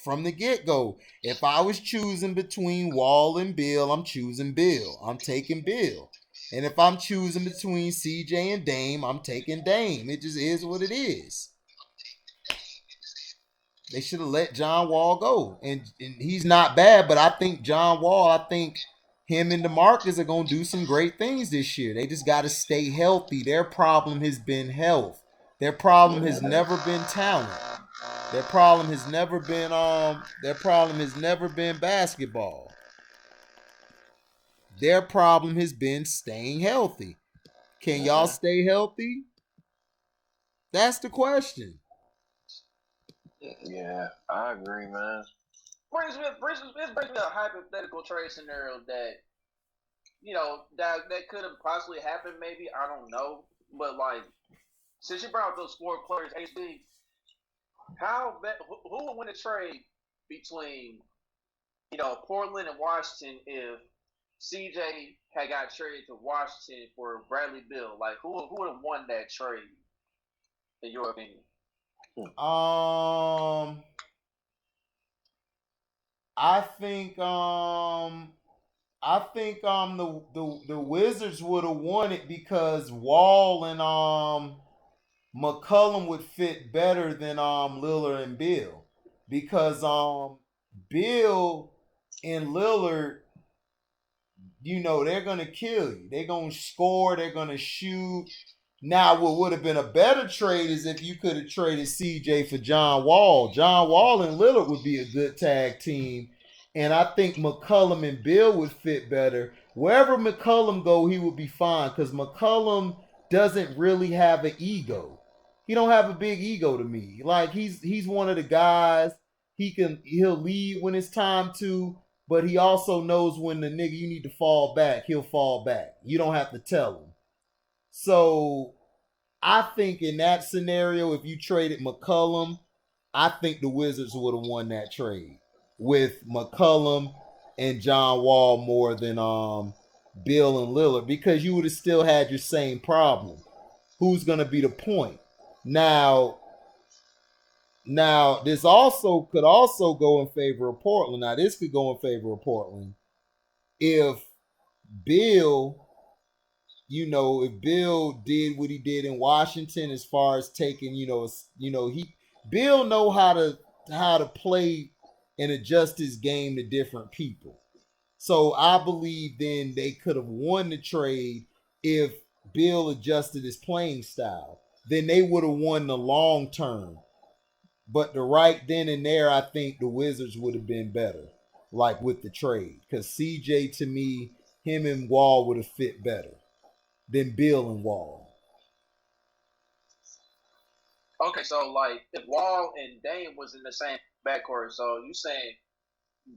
from the get-go. If I was choosing between Wall and Bill, I'm choosing Bill. I'm taking Bill. And if I'm choosing between CJ and Dame, I'm taking Dame. It just is what it is. They should have let John Wall go. And he's not bad, but I think him and DeMarcus are going to do some great things this year. They just got to stay healthy. Their problem has been health. Their problem has never been talent. Their problem has never been basketball. Their problem has been staying healthy. Can y'all stay healthy? That's the question. Yeah, I agree, man. Brings me a hypothetical trade scenario that that could have possibly happened. Maybe I don't know, but like since you brought up those 4 players, HD, who would win a trade between Portland and Washington if CJ had got traded to Washington for Bradley Beal? Like who would have won that trade in your opinion? I think the Wizards would have won it because Wall and McCollum would fit better than Lillard and Bill, because Bill and Lillard, they're gonna kill you. They're gonna score. They're gonna shoot. Now, what would have been a better trade is if you could have traded CJ for John Wall. John Wall and Lillard would be a good tag team, and I think McCollum and Bill would fit better. Wherever McCollum go, he would be fine because McCollum doesn't really have an ego. He don't have a big ego to me. Like he's one of the guys. He'll lead when it's time to, but he also knows when the nigga you need to fall back, he'll fall back. You don't have to tell him. So I think in that scenario, if you traded McCollum, I think the Wizards would have won that trade with McCollum and John Wall more than Bill and Lillard, because you would have still had your same problem. Who's going to be the point? Now this could also go in favor of Portland. Now this could go in favor of Portland if Bill did what he did in Washington as far as taking, Bill know how to play and adjust his game to different people. So I believe then they could have won the trade if Bill adjusted his playing style. Then they would have won the long term. But the right then and there, I think the Wizards would have been better, like with the trade. Because CJ, to me, him and Wall would have fit better than Bill and Wall. Okay, so like if Wall and Dame was in the same backcourt, so you saying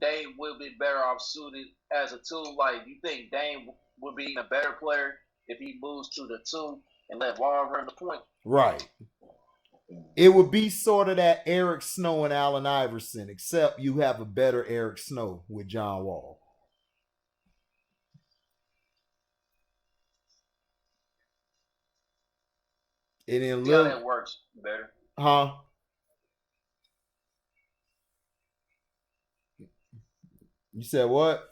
Dame will be better off suited as a 2? Like you think Dame would be a better player if he moves to the 2 and let Wall run the point? Right. It would be sort of that Eric Snow and Allen Iverson, except you have a better Eric Snow with John Wall. And then See how that works better. Huh? You said what?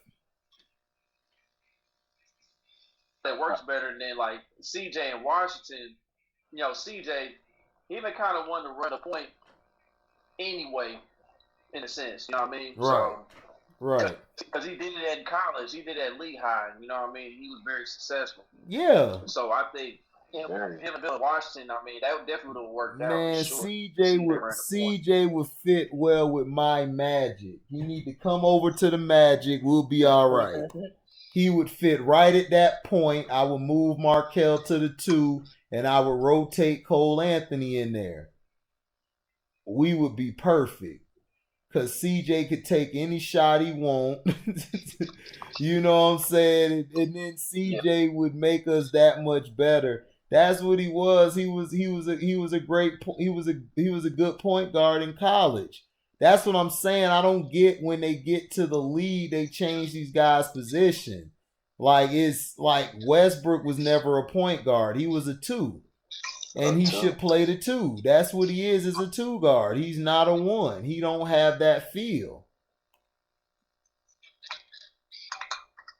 That works better than like CJ in Washington. CJ, he even kind of wanted to run a point anyway, in a sense. You know what I mean? Right. So, right. Because he did it in college. He did it at Lehigh. You know what I mean? He was very successful. Yeah. So I think him and Bill Washington, I mean, that definitely would have worked out. Man, sure. CJ would fit well with my Magic. He need to come over to the Magic. We'll be all right. He would fit right at that point. I would move Markelle to the 2, and I would rotate Cole Anthony in there. We would be perfect. Because CJ could take any shot he want. You know what I'm saying? And then CJ would make us that much better. That's what he was. He was a good point guard in college. That's what I'm saying. I don't get when they get to the league, they change these guys' position. Like it's like Westbrook was never a point guard. He was a 2. And he should play the 2. That's what he is a 2 guard. He's not a 1. He don't have that feel.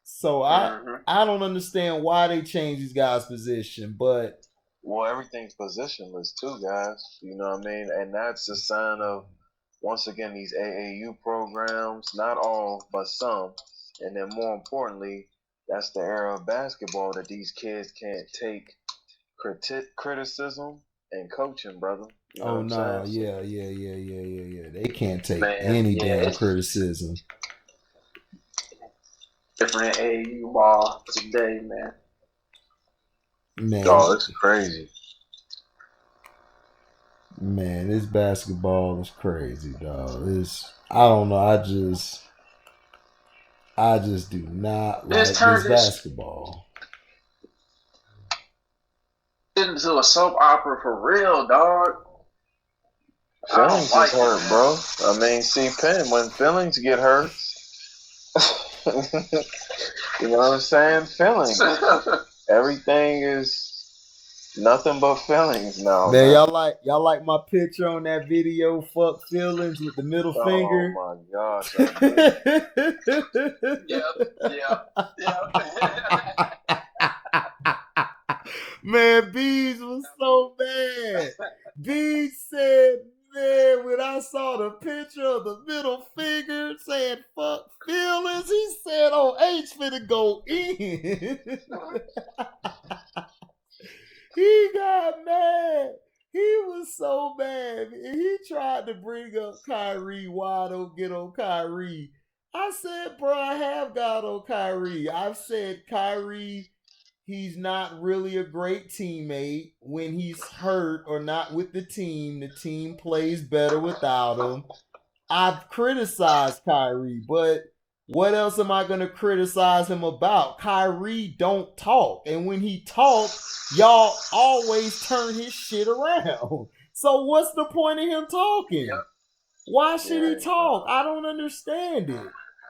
So I don't understand why they change these guys' position, but well, everything's positionless too, guys. You know what I mean? And that's a sign of once again, these AAU programs, not all, but some. And then more importantly, that's the era of basketball that these kids can't take criticism and coaching, brother. You know Oh what I'm no, saying? yeah. They can't take Man, any yeah, damn it's criticism. different AAU ball today, man. Man, Oh, it's crazy. man, this basketball is crazy, dog. I don't know. I just do not This like this turned this basketball. into a soap opera for real, dog. Feelings is hurt, bro. I mean, CPenn, when feelings get hurt, you know what I'm saying? Feelings. Everything is nothing but feelings now. Man, y'all like my picture on that video, fuck feelings with the middle finger. Oh my gosh. Man, Bees was so bad. Bees said, man, when I saw the picture of the middle finger saying fuck feelings, he said, oh, H finna go in. He got mad. He was so mad. He tried to bring up Kyrie. Why I don't get on Kyrie? I said, bro, I have got on Kyrie. I've said Kyrie, he's not really a great teammate. When he's hurt or not with the team plays better without him. I've criticized Kyrie, but what else am I going to criticize him about? Kyrie don't talk. And when he talks, y'all always turn his shit around. So what's the point of him talking? Why should he talk? I don't understand it.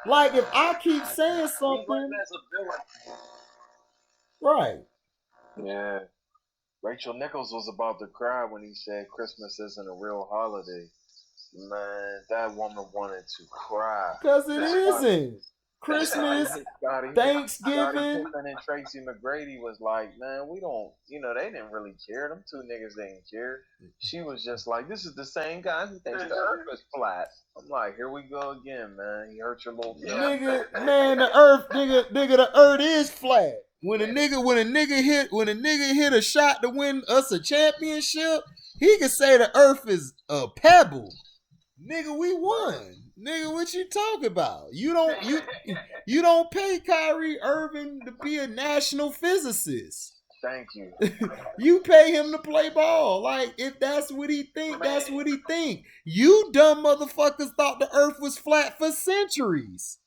Like, if I keep saying something... Right. Yeah. Rachel Nichols was about to cry when he said Christmas isn't a real holiday. Man, that woman wanted to cry. Because it isn't. Christmas, Thanksgiving. Pippen and Tracy McGrady was like, man, we don't, they didn't really care. Them two niggas didn't care. She was just like, this is the same guy who thinks the earth is flat. I'm like, here we go again, man. You hurt your little nigga, man, the earth, nigga, the earth is flat. When a nigga hit a shot to win us a championship, he can say the earth is a pebble. Nigga, we won. Nigga, what you talking about? You don't pay Kyrie Irving to be a national physicist. Thank you. You pay him to play ball. Like, if that's what he think, that's what he think. You dumb motherfuckers thought the earth was flat for centuries.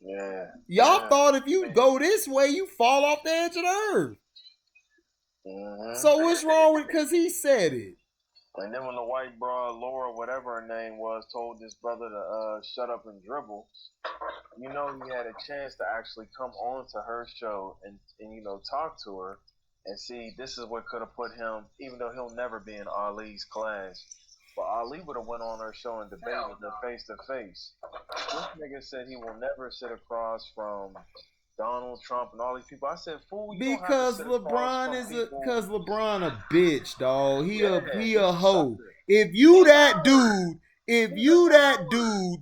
Yeah. Y'all thought if you go this way, you fall off the edge of the earth. Mm-hmm. So what's wrong with, because he said it? And then when the white broad, Laura, whatever her name was, told this brother to shut up and dribble, he had a chance to actually come on to her show and talk to her and see this is what could have put him, even though he'll never be in Ali's class. But Ali would have went on her show and debated her face to face. This nigga said he will never sit across from Donald Trump and all these people. I said, fool, you because don't have to sit because LeBron a bitch, dog. He a hoe. If you that dude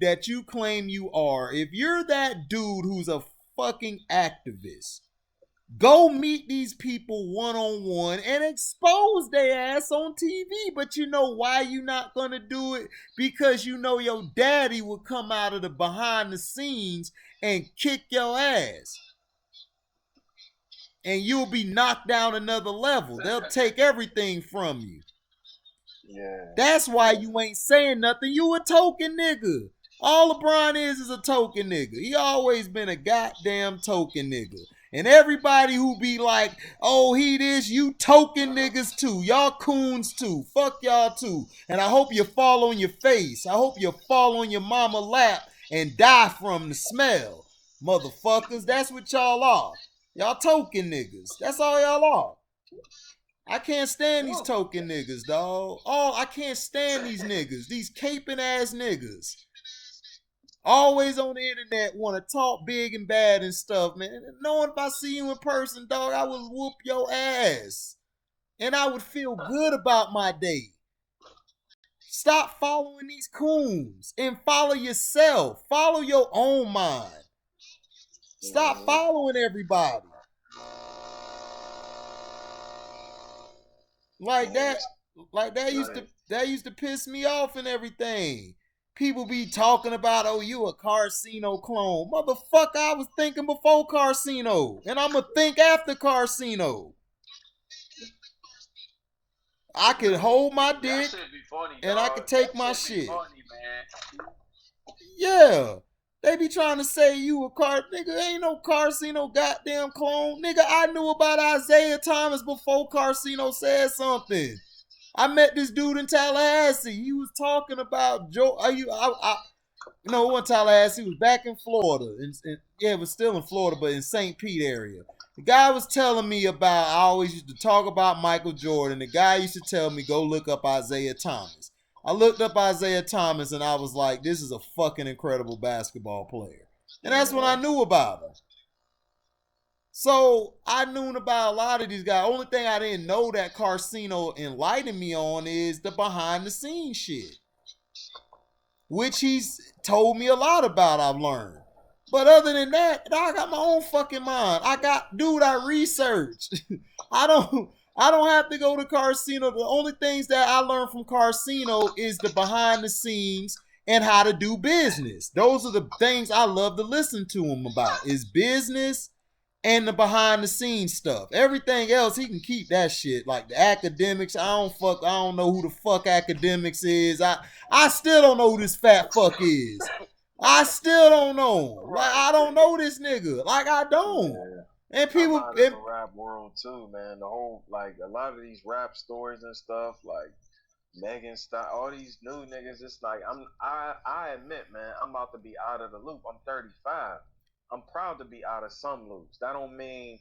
that you claim you are, if you're that dude who's a fucking activist, go meet these people one-on-one and expose their ass on TV. But you know why you not gonna do it? Because you know your daddy will come out of the behind the scenes and kick your ass. And you'll be knocked down another level. They'll take everything from you. Yeah. That's why you ain't saying nothing. You a token nigga. All LeBron is a token nigga. He always been a goddamn token nigga. And everybody who be like, oh, he this, you token niggas too. Y'all coons too. Fuck y'all too. And I hope you fall on your face. I hope you fall on your mama lap and die from the smell. Motherfuckers, that's what y'all are. Y'all token niggas. That's all y'all are. I can't stand these token niggas, dog. I can't stand these niggas. These caping ass niggas. Always on the internet want to talk big and bad and stuff, man. Knowing if I see you in person, dog, I would whoop your ass. And I would feel good about my day. Stop following these coons and follow yourself. Follow your own mind. Stop following everybody. Like that used to piss me off and everything. People be talking about, oh, you a Carcino clone. Motherfucker, I was thinking before Carcino. And I'ma think after Carcino. I could hold my dick funny, and dog. I could take that my shit. shit. Funny, man. Yeah. They be trying to say you a nigga, ain't no Carcino goddamn clone. Nigga, I knew about Isaiah Thomas before Carcino said something. I met this dude in Tallahassee. He was talking about Joe. It wasn't Tallahassee. He was back in Florida. It was still in Florida, but in St. Pete area. The guy was telling me about, I always used to talk about Michael Jordan. The guy used to tell me, go look up Isaiah Thomas. I looked up Isaiah Thomas and I was like, this is a fucking incredible basketball player. And that's when I knew about him. So I knew about a lot of these guys. Only thing I didn't know that Carcino enlightened me on is the behind the scenes shit, which he's told me a lot about. I've learned. But other than that, I got my own fucking mind. I researched. I don't have to go to Carcino. The only things that I learned from Carcino is the behind the scenes and how to do business. Those are the things I love to listen to him about. Is business and the behind the scenes stuff. Everything else, he can keep that shit. Like the academics, I don't know who the fuck academics is. I still don't know who this fat fuck is. I still don't know. Like, I don't know this nigga. Like, I don't. Yeah. And people in the rap world too, man. The whole, like, a lot of these rap stories and stuff, like Megan Stallion, all these new niggas. It's like I admit, man, I'm about to be out of the loop. I'm 35. I'm proud to be out of some loops. That don't mean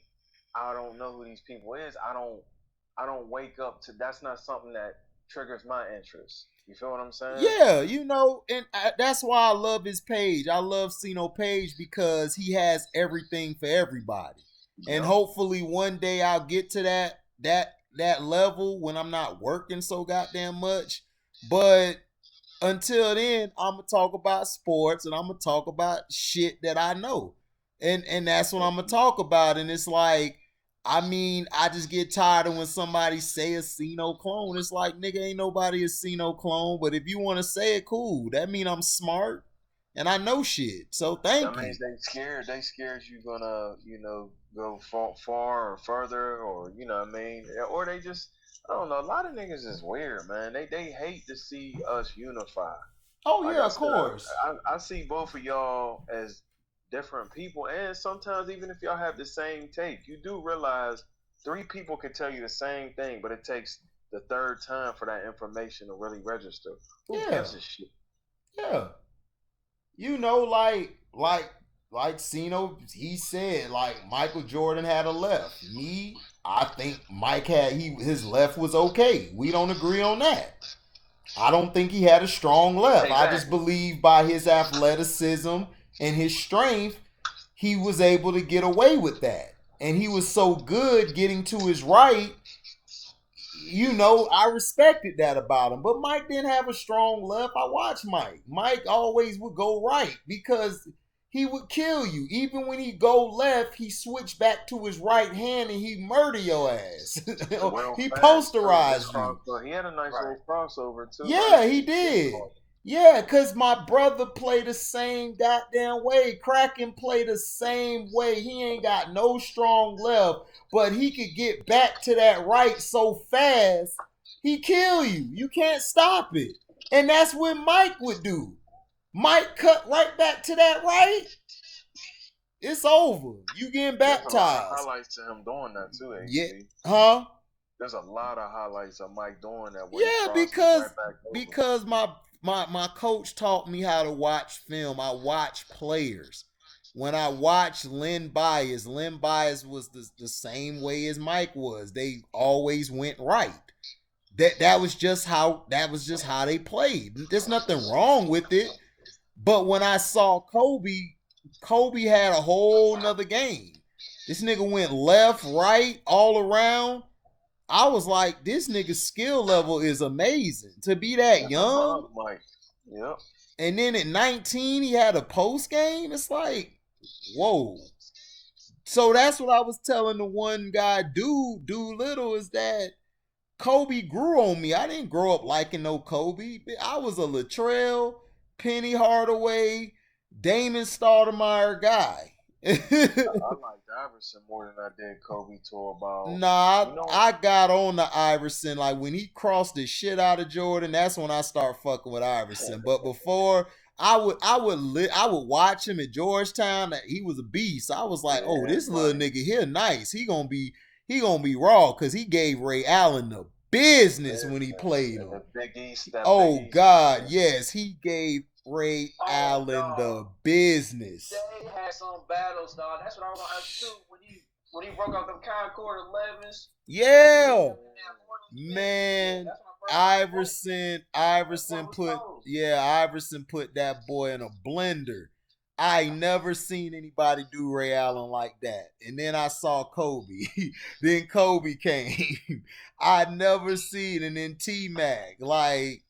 I don't know who these people is. I don't wake up to. That's not something that triggers my interest. You feel what I'm saying? Yeah, and that's why I love his page. I love Cino Page because he has everything for everybody. Yep. And hopefully one day I'll get to that level when I'm not working so goddamn much. But until then, I'm gonna talk about sports and I'm gonna talk about shit that I know. And that's what I'm gonna talk about. And it's like, I mean, I just get tired of when somebody say a Cino clone. It's like, nigga, ain't nobody a Cino clone. But if you want to say it, cool. That mean I'm smart and I know shit. So thank you. That means they scared. They scared you gonna, go far or further, or what I mean, or they just, I don't know. A lot of niggas is weird, man. They hate to see us unify. Oh yeah, of course. I see both of y'all as different people, and sometimes even if y'all have the same take, you do realize 3 people can tell you the same thing, but it takes the third time for that information to really register. Who gives a shit? Yeah. Like Cino, he said, like, Michael Jordan had a left. Me, I think Mike his left was okay. We don't agree on that. I don't think he had a strong left. Exactly. I just believe by his athleticism and his strength, he was able to get away with that. And he was so good getting to his right. I respected that about him. But Mike didn't have a strong left. I watched Mike. Mike always would go right because he would kill you. Even when he go left, he switched back to his right hand and he murder your ass. He posterized you. He had a nice little crossover too. Yeah, he did. Yeah, because my brother played the same goddamn way. Kraken played the same way. He ain't got no strong left, but he could get back to that right so fast, he kill you. You can't stop it. And that's what Mike would do. Mike cut right back to that right. It's over. You getting baptized. There's a lot of highlights to him doing that too, HD. Yeah. Huh? There's a lot of highlights of Mike doing that. Yeah, because my coach taught me how to watch film. I watch players. When I watched Len Bias was the same way as Mike was. They always went right. That was just how they played. There's nothing wrong with it. But when I saw Kobe had a whole nother game. This nigga went left, right, all around. I was like, this nigga's skill level is amazing to be that young. Mike. Yep. And then at 19, he had a post game. It's like, whoa. So that's what I was telling the one guy, dude Little, is that Kobe grew on me. I didn't grow up liking no Kobe. I was a Latrell, Penny Hardaway, Damon Stoudemire guy. I liked Iverson more than I did Kobe to about. Nah, You know, I got on the Iverson. Like when he crossed the shit out of Jordan, that's when I start fucking with Iverson. But before, I would watch him at Georgetown. He was a beast. I was like, oh, this little nigga here, nice. He gonna be raw because he gave Ray Allen the business when he played him. Big East. Oh Big East, God, yes, he gave Ray Allen the business. They had some battles, dog. That's what I was gonna ask too. When he broke out them Concord 11s. Yeah. Man, Iverson put that boy in a blender. I never seen anybody do Ray Allen like that. And then I saw Kobe. Then Kobe came. I never seen, and then T-Mac. Like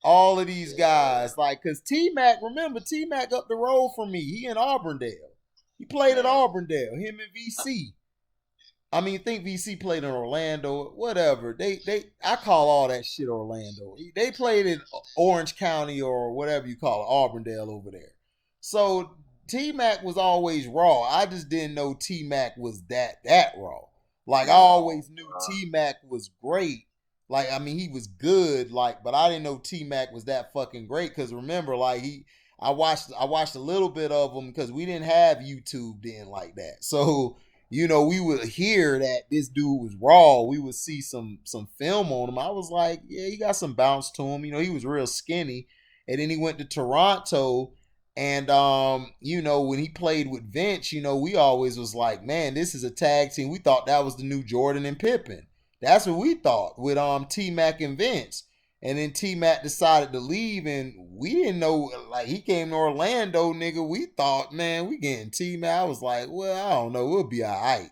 all of these guys, like, cause T-Mac, remember T-Mac up the road from me. He in Auburndale. He played at Auburndale. Him and VC. I mean, think VC played in Orlando, whatever. I call all that shit Orlando. They played in Orange County or whatever you call it, Auburndale over there. So T-Mac was always raw. I just didn't know T-Mac was that raw. Like I always knew T-Mac was great. Like I mean, he was good. Like, but I didn't know T-Mac was that fucking great. Cause remember, like I watched a little bit of him because we didn't have YouTube then like that. So we would hear that this dude was raw. We would see some film on him. I was like, yeah, he got some bounce to him. He was real skinny. And then he went to Toronto. And when he played with Vince, we always was like, man, this is a tag team. We thought that was the new Jordan and Pippen. That's what we thought with T-Mac and Vince. And then T-Mac decided to leave, and we didn't know, like, he came to Orlando, nigga. We thought, man, we getting T-Mac. I was like, well, I don't know. We'll be all right.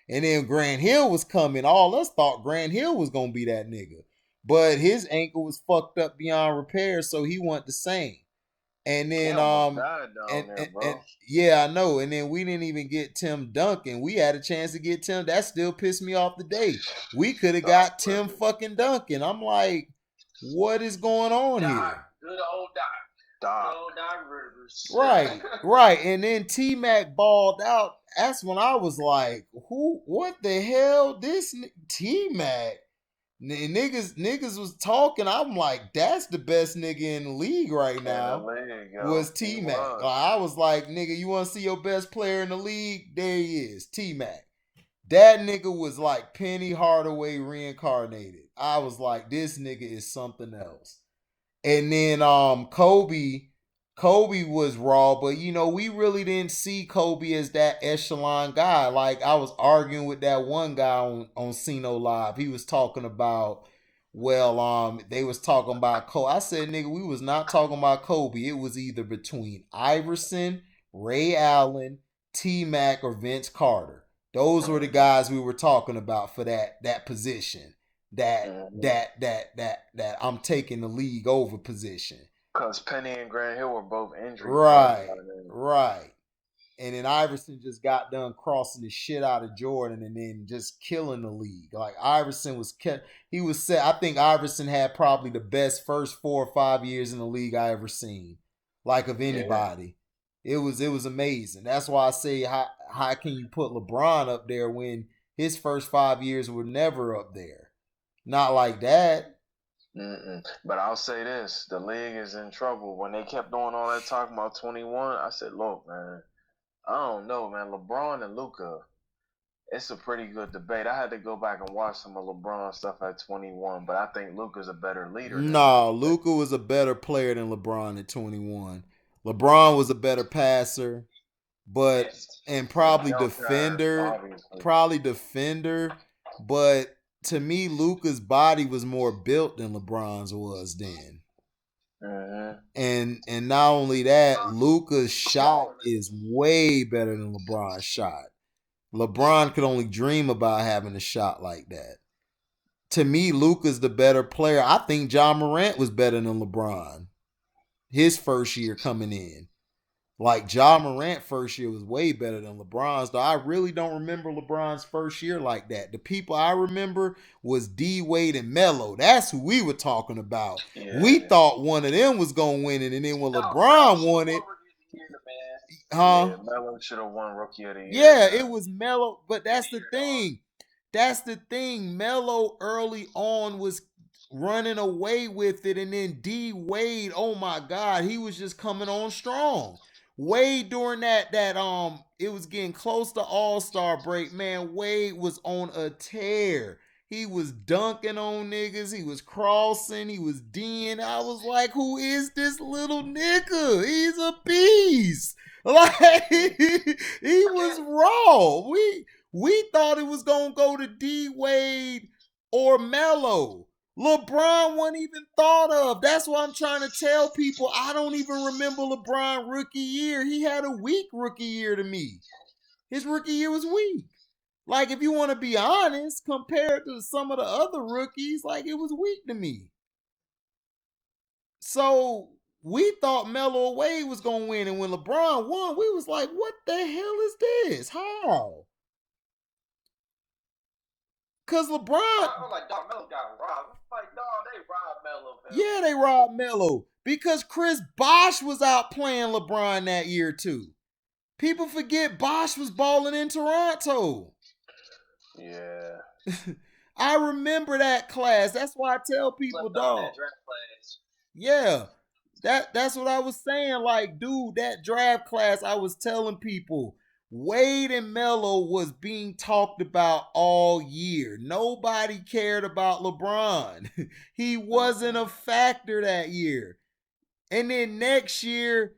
And then Grant Hill was coming. All us thought Grant Hill was going to be that nigga. But his ankle was fucked up beyond repair, so he wasn't the same. And then, yeah, I know. And then we didn't even get Tim Duncan. We had a chance to get Tim. That still pissed me off today. We could have got Tim fucking Duncan. I'm like, what is going on here? Good old Doc. Good old Doc Rivers. Right. And then T-Mac balled out. That's when I was like, what the hell? This T-Mac? Niggas was talking. I'm like, that's the best nigga in the league right now. Was T-Mac. I was like, nigga, you want to see your best player in the league? There he is, T-Mac. That nigga was like Penny Hardaway reincarnated. I was like, this nigga is something else. And then Kobe was raw, but we really didn't see Kobe as that echelon guy. Like I was arguing with that one guy on Cino Live. He was talking about, they was talking about Kobe. I said, nigga, we was not talking about Kobe. It was either between Iverson, Ray Allen, T-Mac, or Vince Carter. Those were the guys we were talking about for that position. That I'm taking the league over position. Because Penny and Grant Hill were both injured. Right. And then Iverson just got done crossing the shit out of Jordan and then just killing the league. Like Iverson was I think Iverson had probably the best first 4 or 5 years in the league I ever seen. Like of anybody. Yeah. It was amazing. That's why I say how can you put LeBron up there when his first 5 years were never up there? Not like that. But I'll say this, the league is in trouble. When they kept doing all that talking about 21, I said, look, man, I don't know, man. LeBron and Luka, it's a pretty good debate. I had to go back and watch some of LeBron stuff at 21, but I think Luka's a better leader. No, Luka was a better player than LeBron at 21. LeBron was a better passer, and probably defender, but to me, Luka's body was more built than LeBron's was then. And not only that, Luka's shot is way better than LeBron's shot. LeBron could only dream about having a shot like that. To me, Luka's the better player. I think Ja Morant was better than LeBron. His first year coming in. Like Ja Morant first year was way better than LeBron's. Though I really don't remember LeBron's first year like that. The people I remember was D Wade and Melo. That's who we were talking about. We Yeah. thought one of them was gonna win it, and then when No, LeBron Melo won should it, have won Rookie of the Year, man. huh? Yeah, Melo should have won Rookie of the Year, Yeah, it man. was Melo, but Rookie of that's the the Year, dog. thing. That's the thing. Melo early on was running away with it, and then D Wade, oh my God, he was just coming on strong. Wade during that it was getting close to All-Star break, man. Wade was on a tear. He was dunking on niggas. He was crossing. He was D'ing. I was like, who is this little nigga? He's a beast. Like he was raw. We thought it was gonna go to D Wade or Melo. LeBron wasn't even thought of. That's why I'm trying to tell people I don't even remember LeBron rookie year. He had a weak rookie year to me. His rookie year was weak. Like if you want to be honest, compared to some of the other rookies, like it was weak to me. So we thought Melo Wade was gonna win, and when LeBron won, we was like, "What the hell is this? How?" Cause LeBron, I was like, dog, Melo got robbed. I'm like, dog, they robbed Melo, man. yeah, they robbed Melo because Chris Bosh was out playing LeBron that year too. People forget Bosh was balling in Toronto. Yeah. I remember that class. That's why I tell people, Slept on dog. that draft class. Yeah, that's what I was saying. Like, dude, that draft class, I was telling people, Wade and Melo was being talked about all year. Nobody cared about LeBron. He wasn't a factor that year. And then next year,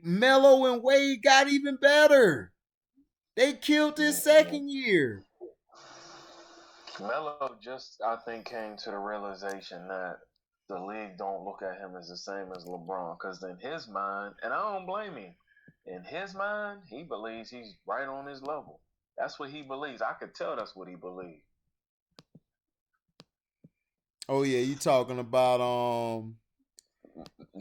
Melo and Wade got even better. They killed his second year. Melo just, I think, came to the realization that the league don't look at him as the same as LeBron. Because in his mind, and I don't blame him, in his mind, he believes he's right on his level. That's what he believes. I could tell that's what he believes. Oh yeah, you talking about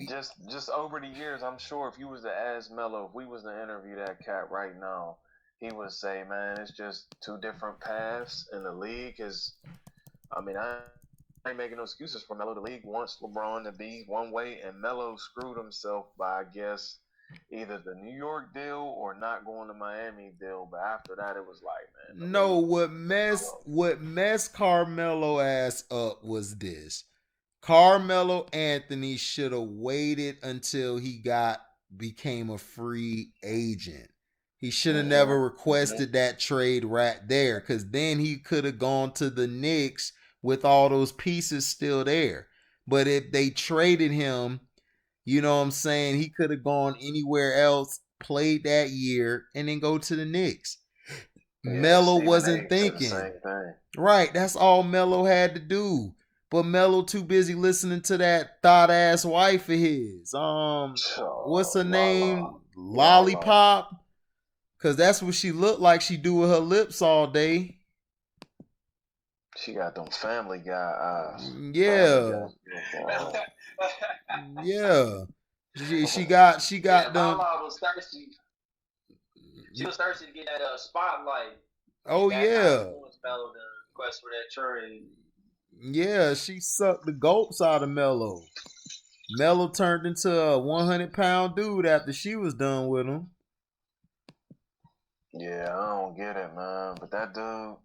Just over the years, I'm sure if you was to ask Melo, if we was to interview that cat right now, he would say, "Man, it's just two different paths, and the league is. I mean, I ain't making no excuses for Melo. The league wants LeBron to be one way, and Melo screwed himself by, I guess, either the New York deal or not going to Miami deal. But after that, it was like, man, the no, league what just messed what messed Carmelo ass up was this. Carmelo Anthony should have waited until he became a free agent. He should have never requested that trade right there, because then he could have gone to the Knicks with all those pieces still there. But if they traded him, you know what I'm saying, he could have gone anywhere else, played that year, and then go to the Knicks. Yeah, Melo Stephen wasn't A. said the thinking. same thing. Right, that's all Melo had to do. But Melo too busy listening to that thought ass wife of his. What's her Lala. name? Lala. Lollipop. Cause that's what she looked like. She do with her lips all day. She got them Family Guy eyes. Family Yeah, Guy. yeah. She got Yeah, them. Lala was thirsty. She was thirsty to get that spotlight, and Oh that kind of yeah, influenced Melo to request for that trade. yeah. She sucked the gulps out of Melo. Melo turned into a 100-pound dude after she was done with him. Yeah, I don't get it, man. But that dude,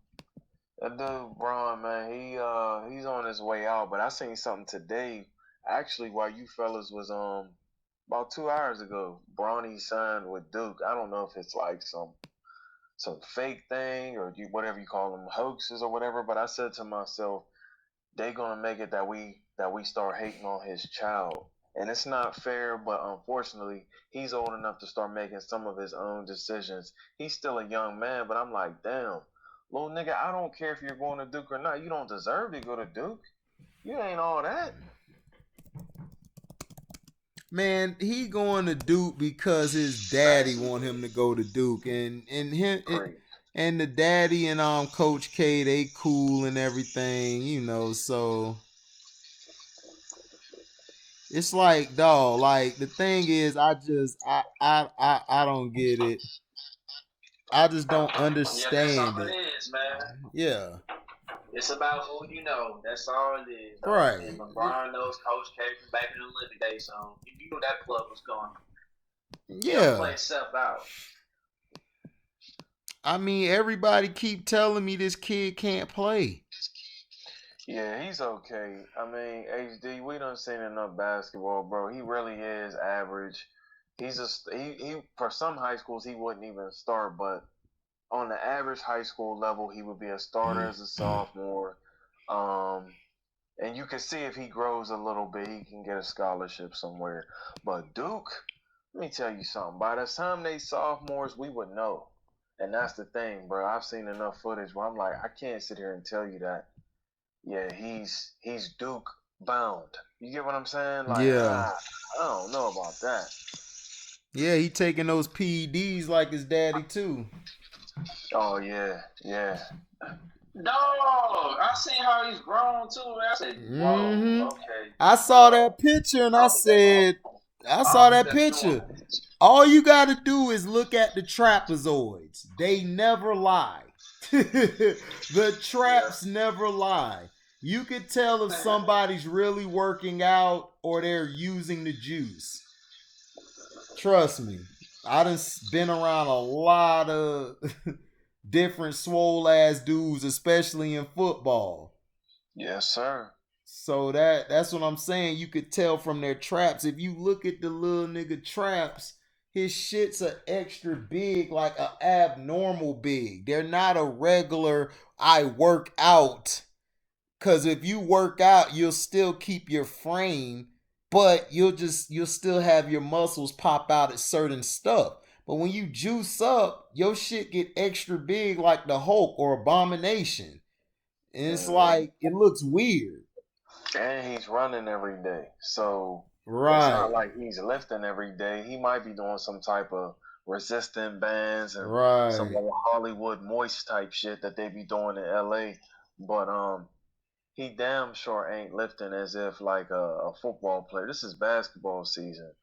Braun, man, he's on his way out. But I seen something today, actually, while you fellas was about 2 hours ago. Bronny signed with Duke. I don't know if it's like some fake thing or whatever you call them hoaxes or whatever. But I said to myself, they gonna make it that we start hating on his child. And it's not fair, but unfortunately, he's old enough to start making some of his own decisions. He's still a young man, but I'm like, damn, little nigga, I don't care if you're going to Duke or not. You don't deserve to go to Duke. You ain't all that. Man, he going to Duke because his daddy Fancy. want him to go to Duke, and him Preach. And the daddy and Coach K, they cool and everything, so it's like, dog, like the thing is I don't get it. I just don't Yeah, that's all understand it it. is, man. Yeah. It's about who you know. That's all it is, though. And Right. LeBron knows Coach K from back in the Olympic days, so you knew that club was going. He don't Yeah. play himself out. I mean, everybody keep telling me this kid can't play. Yeah, he's okay. I mean, HD, we done seen enough basketball, bro. He really is average. He for some high schools he wouldn't even start, but on the average high school level, he would be a starter as a sophomore. Um, and you can see if he grows a little bit, he can get a scholarship somewhere. But Duke, let me tell you something. By the time they sophomores, we would know. And that's the thing, bro. I've seen enough footage where I'm like, I can't sit here and tell you that. Yeah, he's Duke bound. You get what I'm saying? Like, Yeah. I don't know about that. Yeah, he taking those PEDs like his daddy too. Oh yeah, yeah. No, I seen how he's grown too. I said, "Whoa, Mm-hmm. okay." I saw that picture and I I saw don't think that that's picture. normal. All you gotta do is look at the trapezoids. They never lie. The traps never lie. You could tell if somebody's really working out or they're using the juice. Trust me. I done been around a lot of different swole ass dudes, especially in football. Yes, sir. So that's what I'm saying. You could tell from their traps. If you look at the little nigga traps, his shits are extra big, like a abnormal big. They're not a regular I work out. Cause if you work out, you'll still keep your frame, but you'll still have your muscles pop out at certain stuff. But when you juice up, your shit get extra big like the Hulk or Abomination. And it's Mm-hmm. like it looks weird. And he's running every day, so it's not Right. like he's lifting every day. He might be doing some type of resistant bands and some Right. old Hollywood moist type shit that they be doing in LA. But he damn sure ain't lifting as if like a football player. This is basketball season.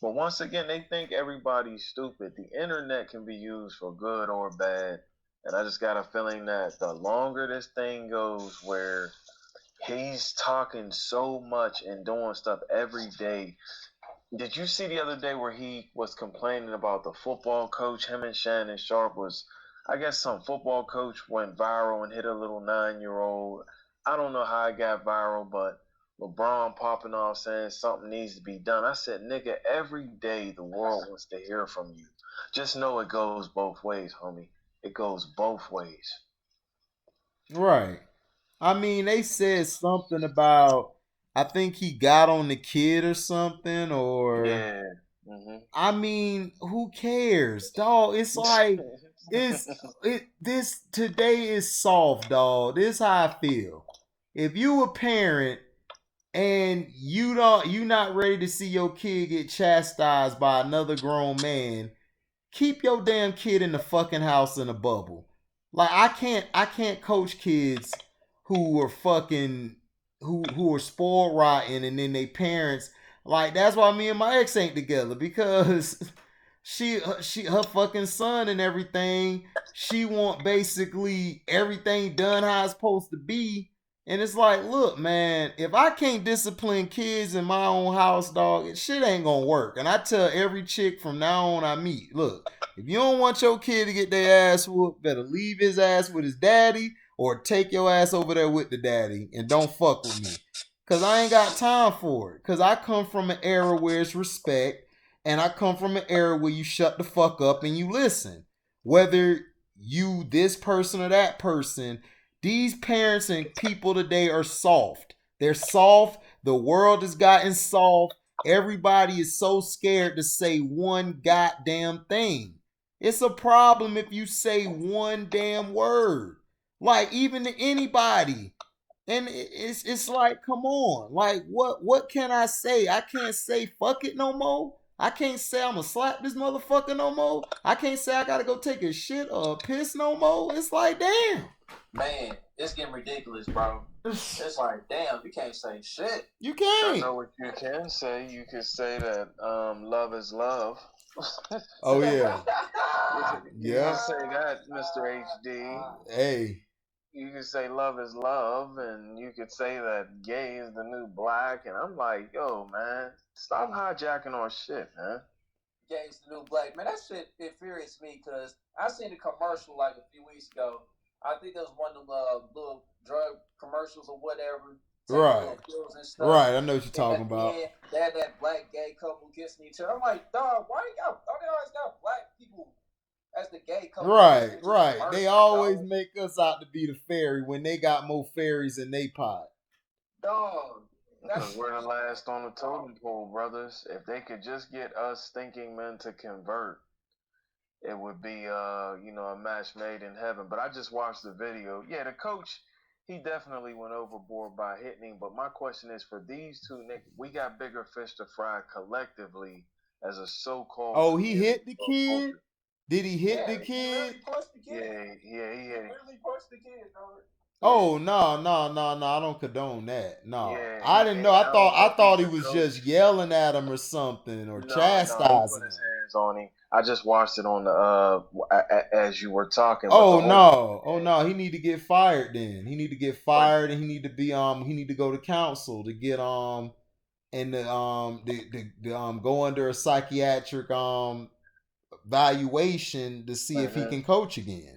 But once again, they think everybody's stupid. The internet can be used for good or bad. And I just got a feeling that the longer this thing goes, where he's talking so much and doing stuff every day. Did you see the other day where he was complaining about the football coach? Him and Shannon Sharp was, I guess, some football coach went viral and hit a little 9-year old. I don't know how it got viral, but LeBron popping off saying something needs to be done. I said, nigga, every day the world wants to hear from you. Just know it goes both ways, homie. It goes both ways. Right. I mean, they said something about I think he got on the kid or something, or Yeah. Mm-hmm. I mean, who cares, dog? It's like this today is soft, dog. This how I feel. If you a parent and you not ready to see your kid get chastised by another grown man, keep your damn kid in the fucking house in a bubble. Like I can't coach kids who are fucking who are spoiled rotten and then they parents like that's why me and my ex ain't together because she her fucking son and everything she want basically everything done how it's supposed to be and it's like look man if I can't discipline kids in my own house dog shit ain't gonna work and I tell every chick from now on I meet look if you don't want your kid to get their ass whooped better leave his ass with his daddy or take your ass over there with the daddy and don't fuck with me because I ain't got time for it because I come from an era where it's respect and I come from an era where you shut the fuck up and you listen. Whether you this person or that person, these parents and people today are soft. They're soft. The world has gotten soft. Everybody is so scared to say one goddamn thing. It's a problem if you say one damn word. Like even to anybody. And it's like, come on. Like what can I say? I can't say fuck it no more. I can't say I'm gonna slap this motherfucker no more. I can't say I gotta go take a shit or a piss no more. It's like, damn. Man, it's getting ridiculous, bro. It's like, damn, you can't say shit. You I can't. know what you can say. You could say that love is love. Oh yeah. You Yeah. can say that, Mr. HD. Hey. You can say love is love, and you could say that gay is the new black. And I'm like, yo, man, stop hijacking our shit, man. Gay is the new black. Man, that shit infuriates me because I seen a commercial like a few weeks ago. I think there was one of them little drug commercials or whatever. Right. Pills and stuff. Right. I know what you're And talking at the about. end, they had that black gay couple kissing each other. I'm like, dog, why they always got black people as the gay couple? Right. Right. They always make us out to be the fairy when they got more fairies in they pot. Dog. Because we're the last on the totem pole, brothers. If they could just get us thinking men to convert, it would be a match made in heaven. But I just watched the video. Yeah, the coach, he definitely went overboard by hitting him. But my question is, for these two niggas, we got bigger fish to fry collectively as a so-called. Oh, he hit the kid? Did he hit the kid? He really punched the kid. Yeah, he hit him. Really punched the kid, dog. Oh no! I don't condone that. No, Yeah, I didn't know. I thought he was just yelling at him or something or chastising he put his hands on him. I just watched it on the as you were talking. Oh no! He need to get fired. Then he need to get fired, and he need to be he need to go to council to get and the go under a psychiatric evaluation to see if he can coach again.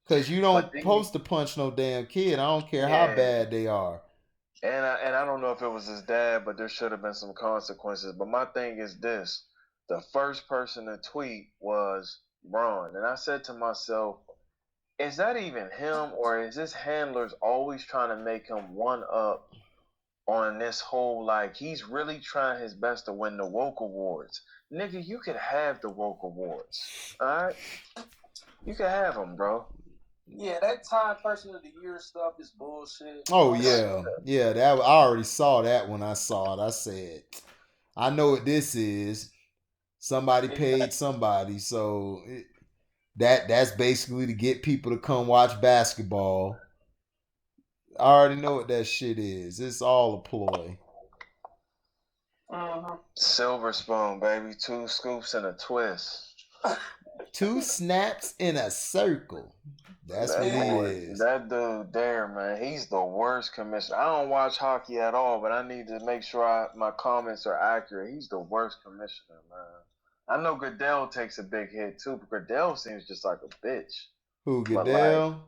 Because you don't supposed to punch no damn kid. I don't care how bad they are. And I don't know if it was his dad, but there should have been some consequences. But my thing is this. The first person to tweet was Braun. And I said to myself, is that even him, or is his handlers always trying to make him one up on this whole, like, he's really trying his best to win the woke awards? Nigga, you could have the woke awards. Alright? You could have them, bro. Yeah, that Time Person of the Year stuff is bullshit. Oh yeah. That I already saw that when I saw it. I said, I know what this is. Somebody paid somebody, so that's basically to get people to come watch basketball. I already know what that shit is. It's all a ploy. Silver spoon, baby. 2 scoops and a twist. 2 snaps in a circle. That's what he is. That dude there, man, he's the worst commissioner. I don't watch hockey at all, but I need to make sure my comments are accurate. He's the worst commissioner, man. I know Goodell takes a big hit too, but Goodell seems just like a bitch. Who, Goodell?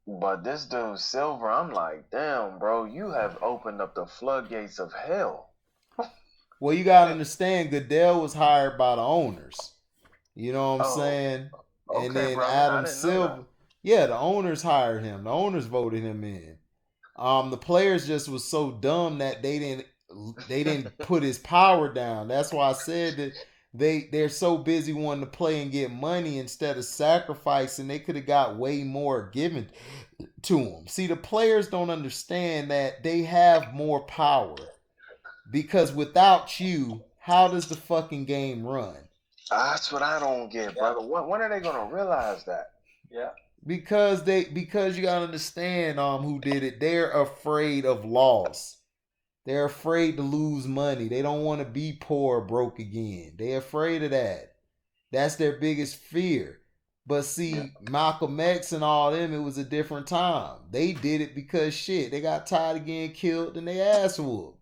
But this dude, Silver, I'm like, damn, bro, you have opened up the floodgates of hell. Well, you gotta understand, Goodell was hired by the owners. You know what I'm saying? Okay, and then bro, Adam Silver, yeah, the owners hired him. The owners voted him in. The players just was so dumb that they didn't put his power down. That's why I said that they're so busy wanting to play and get money instead of sacrificing. They could have got way more given to them. See, the players don't understand that they have more power because without you, how does the fucking game run? That's what I don't get, brother. When are they gonna realize that? Yeah. Because you gotta understand who did it. They're afraid of loss. They're afraid to lose money. They don't want to be poor or broke again. They're afraid of that. That's their biggest fear. But see, Malcolm X and all them, it was a different time. They did it because shit, they got tired of getting killed and they ass whooped.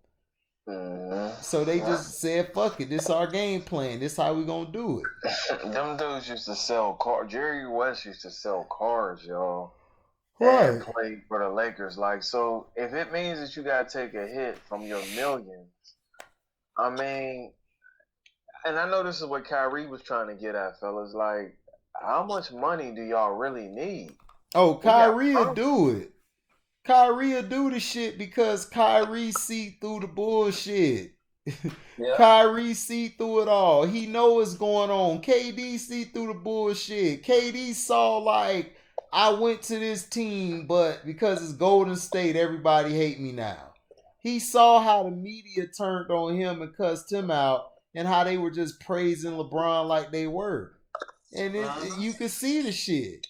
So they just said, fuck it, this is our game plan. This is how we gonna do it. Them dudes used to sell cars. Jerry West used to sell cars, y'all. Right. And play for the Lakers. Like, so if it means that you gotta take a hit from your millions, I mean, and I know this is what Kyrie was trying to get at, fellas. Like, how much money do y'all really need? Oh, Kyrie will do it. Kyrie will do the shit because Kyrie see through the bullshit. Yeah. Kyrie see through it all. He know what's going on. KD see through the bullshit. KD saw like, I went to this team, but because it's Golden State, everybody hate me now. He saw how the media turned on him and cussed him out. and how they were just praising LeBron like they were. And you could see the shit.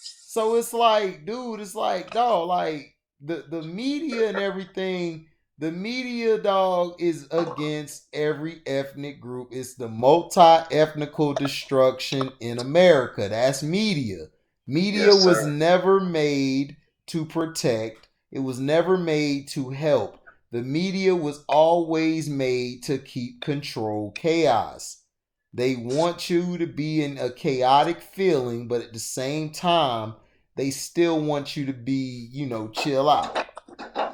So it's like, dude, it's like, dog, like the media and everything, the media, dog, is against every ethnic group. It's the multi-ethnical destruction in America. That's media. Media Yes, was sir. never made to protect. It was never made to help. The media was always made to keep control chaos. They want you to be in a chaotic feeling, but at the same time, they still want you to be, chill out.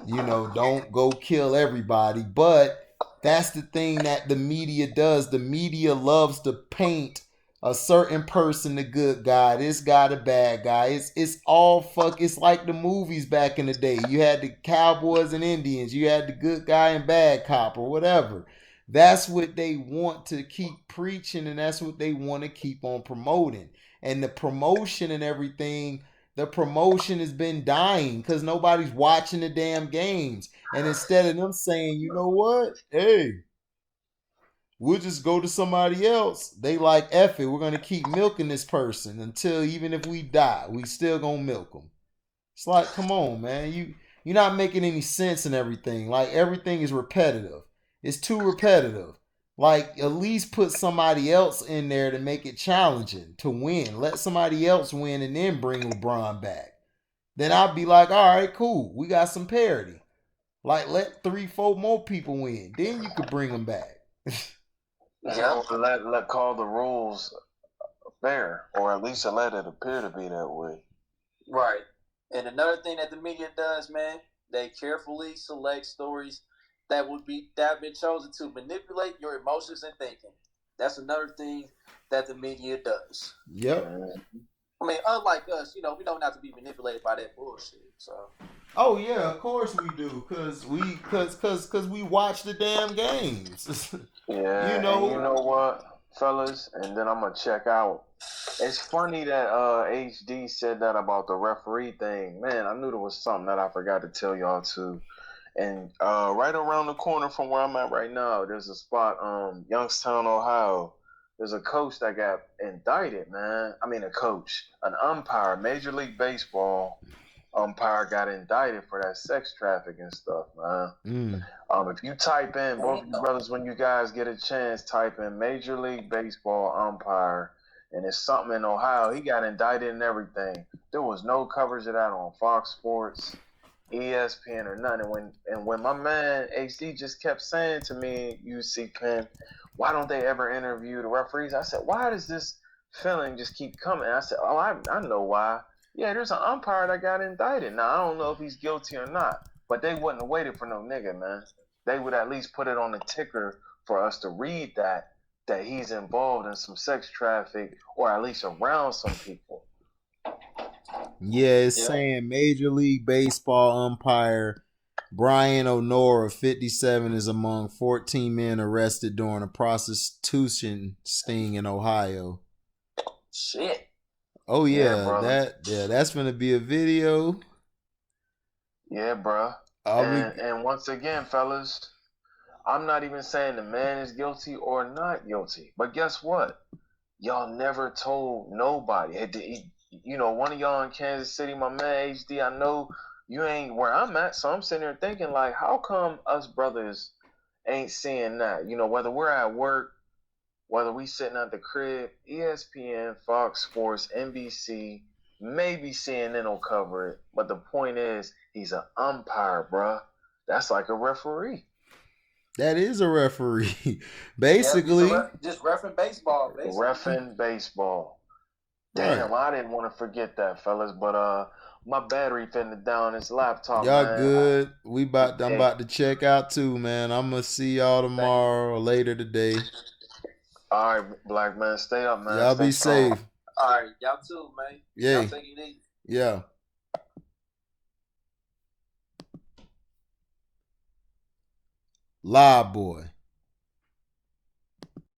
Don't go kill everybody. But that's the thing that the media does. The media loves to paint a certain person the good guy, this guy the bad guy. It's all fuck. It's like the movies back in the day. You had the cowboys and Indians. You had the good guy and bad cop or whatever. That's what they want to keep preaching, and that's what they want to keep on promoting. And the promotion and everything, the promotion has been dying because nobody's watching the damn games. And instead of them saying, you know what? Hey, we'll just go to somebody else. They like, F it. We're going to keep milking this person until even if we die, we still going to milk them. It's like, come on, man. You're not making any sense in everything. Like, everything is repetitive. It's too repetitive. Like, at least put somebody else in there to make it challenging to win. Let somebody else win and then bring LeBron back. Then I'd be like, all right, cool. We got some parity. Like, let 3-4 more people win. Then you could bring them back. Yeah. Or let call the rules fair, or at least let it appear to be that way. Right. And another thing that the media does, man, they carefully select stories that have been chosen to manipulate your emotions and thinking. That's another thing that the media does. Yep. I mean, unlike us, we don't have to be manipulated by that bullshit. So. Oh yeah, of course we do, cause we watch the damn games. Yeah, and you know what, fellas, and then I'm gonna check out. It's funny that HD said that about the referee thing. Man, I knew there was something that I forgot to tell y'all too. And right around the corner from where I'm at right now, there's a spot, Youngstown, Ohio. There's a coach that got indicted, man. I mean, an umpire, Major League Baseball umpire got indicted for that sex trafficking stuff, man. If you type in, both of you brothers, when you guys get a chance, type in Major League Baseball umpire, and it's something in Ohio. He got indicted and everything. There was no coverage of that on Fox Sports, ESPN, or nothing. And when my man HD just kept saying to me, CPenn, why don't they ever interview the referees? I said, why does this feeling just keep coming? I said, oh, I know why. Yeah, there's an umpire that got indicted. Now, I don't know if he's guilty or not, but they wouldn't have waited for no nigga, man. They would at least put it on the ticker for us to read that he's involved in some sex traffic, or at least around some people. Yeah, it's saying Major League Baseball umpire Brian O'Nora, 57, is among 14 men arrested during a prostitution sting in Ohio. Shit. Oh yeah, that's gonna be a video. Yeah, bruh. And once again, fellas, I'm not even saying the man is guilty or not guilty. But guess what? Y'all never told nobody. One of y'all in Kansas City, my man HD, I know you ain't where I'm at, so I'm sitting there thinking, like, how come us brothers ain't seeing that? Whether we're at work, whether we sitting at the crib, ESPN, Fox Sports, NBC, maybe CNN will cover it. But the point is, he's an umpire, bruh. That's like a referee. That is a referee. Basically. Just reffing baseball. Reffing baseball. Damn, right. I didn't want to forget that, fellas. But my battery finna down this laptop, y'all man. Good. I'm about to check out too, man. I'm gonna see y'all tomorrow or later today. All right, black man. Stay up, man. Y'all be safe. All right, y'all too, man. Yeah. Y'all take it easy. Yeah. Live boy.